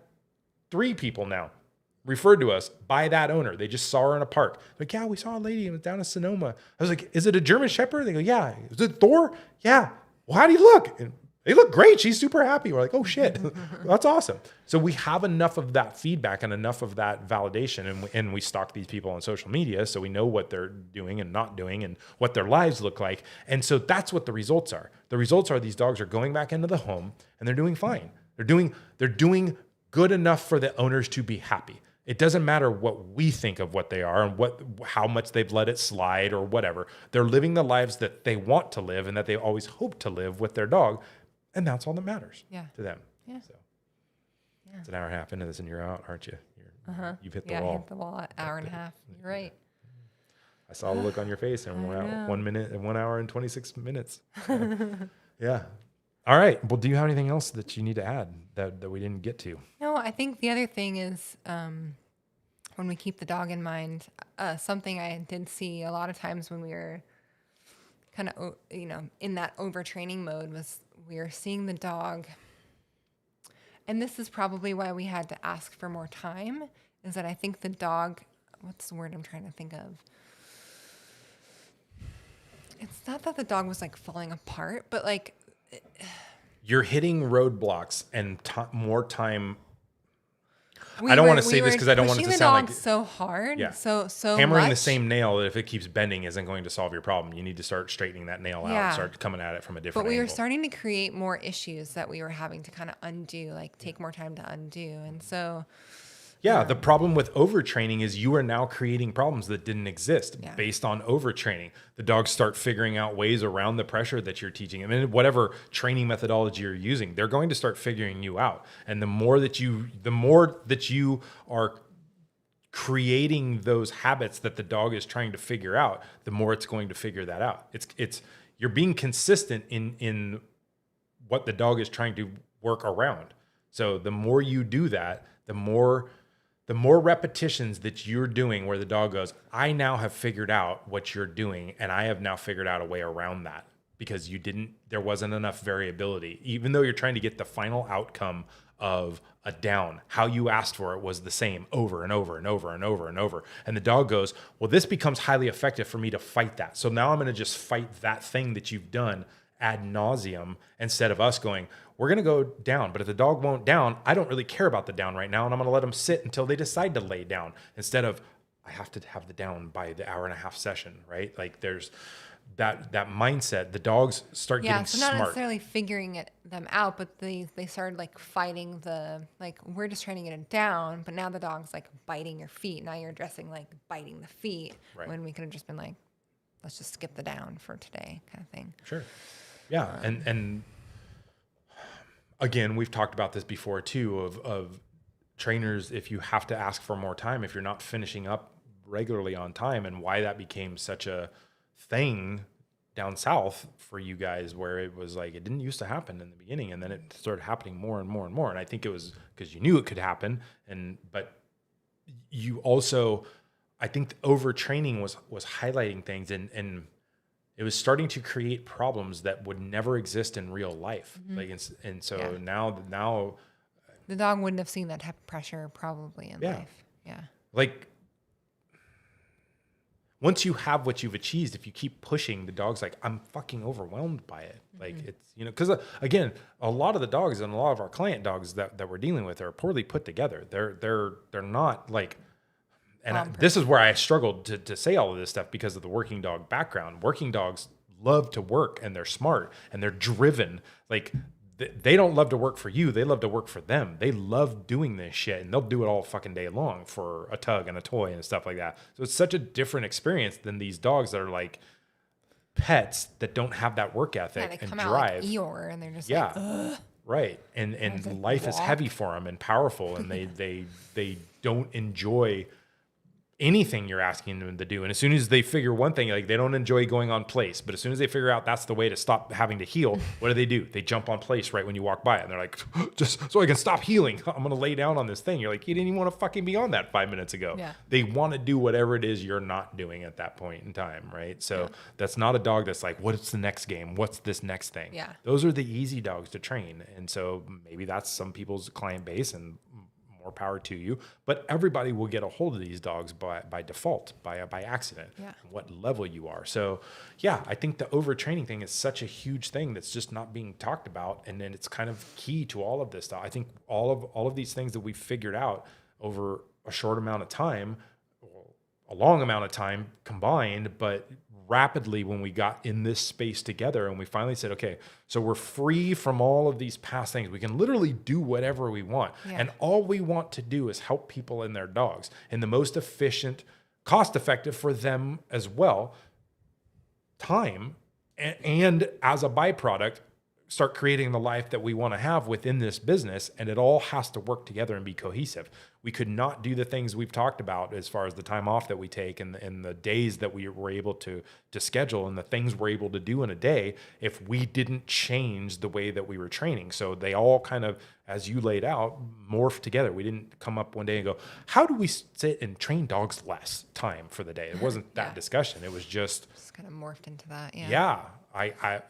3 people now referred to us by that owner. They just saw her in a park. Like, yeah, we saw a lady down in Sonoma. I was like, is it a German Shepherd? They go, yeah. Is it Thor? Yeah. Well, how do you look? And they look great. She's super happy. We're like, oh shit, that's awesome. So we have enough of that feedback and enough of that validation, and we stalk these people on social media, so we know what they're doing and not doing and what their lives look like. And so that's what the results are. The results are these dogs are going back into the home and they're doing fine. They're doing good enough for the owners to be happy. It doesn't matter what we think of what they are and how much they've let it slide or whatever. They're living the lives that they want to live and that they always hope to live with their dog. And that's all that matters to them. Yeah. So it's an hour and a half into this and you're out, aren't you? You've hit the wall.
Yeah, I hit the wall at hour and a half. You're right.
I saw the look on your face, and we're out 1 minute and 1 hour and 26 minutes. Yeah. All right. Well, do you have anything else that you need to add that we didn't get to?
No, I think the other thing is when we keep the dog in mind, something I did see a lot of times when we were kind of, in that overtraining mode was we were seeing the dog. And this is probably why we had to ask for more time, is that I think the dog, what's the word I'm trying to think of? It's not that the dog was like falling apart, but like,
you're hitting roadblocks and more time. I don't want to say this because I don't want it to sound like
so hard. Yeah. So
hammering
much.
The same nail, if it keeps bending, isn't going to solve your problem. You need to start straightening that nail out and start coming at it from a different angle.
But we were starting to create more issues that we were having to kind of undo, like take more time to undo. And so
the problem with overtraining is you are now creating problems that didn't exist based on overtraining. The dogs start figuring out ways around the pressure that you're teaching. I mean, whatever training methodology you're using, they're going to start figuring you out. And the more that you are creating those habits that the dog is trying to figure out, the more it's going to figure that out. You're being consistent in what the dog is trying to work around. So the more you do that, the more repetitions that you're doing where the dog goes, I now have figured out what you're doing, and I have now figured out a way around that because there wasn't enough variability. Even though you're trying to get the final outcome of a down, how you asked for it was the same over and over and over and over and over. And the dog goes, well, this becomes highly effective for me to fight that. So now I'm going to just fight that thing that you've done ad nauseum instead of us going, we're going to go down. But if the dog won't down, I don't really care about the down right now. And I'm going to let them sit until they decide to lay down instead of I have to have the down by the hour and a half session, right? Like there's that mindset. The dogs start getting
so not
smart.
necessarily figuring them out, but they started like fighting we're just trying to get it down, but now the dog's like biting your feet. Now you're addressing like biting the feet,
Right.
when we could have just been like, let's just skip the down for today kind of thing.
Sure. Yeah. And again, we've talked about this before too, of trainers, if you have to ask for more time, if you're not finishing up regularly on time, and why that became such a thing down south for you guys, where it was like, it didn't used to happen in the beginning, and then it started happening more and more and more. And I think it was because you knew it could happen. But you also, I think overtraining was highlighting things, and it was starting to create problems that would never exist in real life. Like, and so now
the dog wouldn't have seen that type of pressure probably in life. Yeah.
Like, once you have what you've achieved, if you keep pushing, the dog's like, I'm fucking overwhelmed by it. Like, it's, because again, a lot of the dogs and a lot of our client dogs that we're dealing with are poorly put together. They're not like, and this is where I struggled to say all of this stuff because of the working dog background. Working dogs love to work, and they're smart and they're driven. Like, they don't love to work for you. They love to work for them. They love doing this shit, and they'll do it all fucking day long for a tug and a toy and stuff like that. So it's such a different experience than these dogs that are like pets that don't have that work ethic
They
and
come
drive.
out like Eeyore, and they're just like, ugh.
Right. And life is heavy for them and powerful, and they don't enjoy anything you're asking them to do. And as soon as they figure one thing, like, they don't enjoy going on place, but as soon as they figure out that's the way to stop having to heal, what do? They jump on place right when you walk by it, and they're like, just so I can stop healing, I'm going to lay down on this thing. You're like, you didn't even want to fucking be on that 5 minutes ago.
Yeah.
They want to do whatever it is you're not doing at that point in time, right? So that's not a dog that's like, what's the next game? What's this next thing?
Yeah.
Those are the easy dogs to train. And so maybe that's some people's client base, and more power to you, but everybody will get a hold of these dogs by default, by accident, what level you are. So I think the overtraining thing is such a huge thing that's just not being talked about. And then it's kind of key to all of this stuff. I think all of these things that we've figured out over a short amount of time, a long amount of time combined, but rapidly when we got in this space together and we finally said, okay, so we're free from all of these past things. We can literally do whatever we want. Yeah. And all we want to do is help people and their dogs in the most efficient, cost effective for them as well, time, and as a byproduct, start creating the life that we want to have within this business. And it all has to work together and be cohesive. We could not do the things we've talked about as far as the time off that we take and the days that we were able to schedule and the things we're able to do in a day if we didn't change the way that we were training. So they all kind of, as you laid out, morphed together. We didn't come up one day and go, how do we sit and train dogs less time for the day? It wasn't that discussion. It was just
kind of morphed into that. Yeah.
Yeah.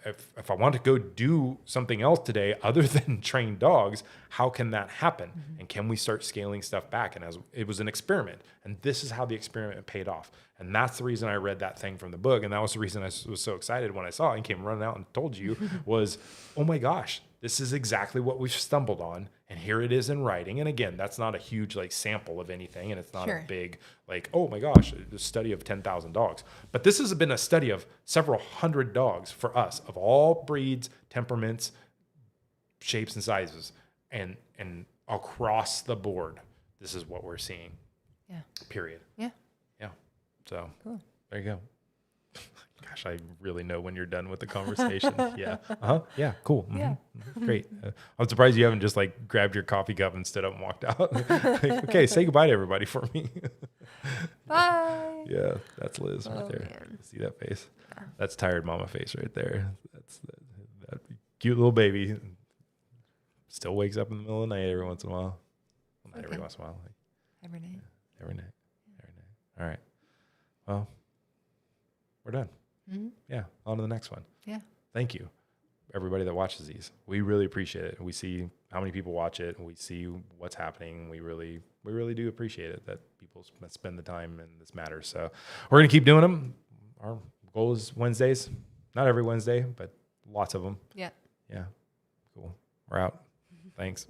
If I want to go do something else today other than train dogs, how can that happen? Mm-hmm. And can we start scaling stuff back? And as it was an experiment, and this is how the experiment paid off. And that's the reason I read that thing from the book. And that was the reason I was so excited when I saw it and came running out and told you was, oh my gosh, this is exactly what we've stumbled on. And here it is in writing. And again, that's not a huge like sample of anything. And it's not a big like, oh my gosh, a study of 10,000 dogs. But this has been a study of several hundred dogs for us of all breeds, temperaments, shapes, and sizes. And across the board, this is what we're seeing. Yeah. Period.
Yeah.
Yeah. So cool. There you go. Gosh, I really know when you're done with the conversation. Yeah. Uh-huh. Yeah. Cool. Mm-hmm. Yeah. Great. I'm surprised you haven't just like grabbed your coffee cup and stood up and walked out. Like, okay, say goodbye to everybody for me.
Bye.
Yeah, that's Liz right there. Man. See that face? Yeah. That's tired mama face right there. That's that cute little baby. Still wakes up in the middle of the night every once in a while. Well, not every once in a while. Like,
every night.
Yeah, every night. Every night. All right. Well, we're done. Mm-hmm. Yeah. On to the next one. Yeah. Thank you, everybody that watches these. We really appreciate it. We see how many people watch it, and we see what's happening. We really do appreciate it that people spend the time, and this matters. So we're gonna keep doing them. Our goal is Wednesdays. Not every Wednesday, but lots of them. Yeah. Yeah. Cool. We're out. Thanks.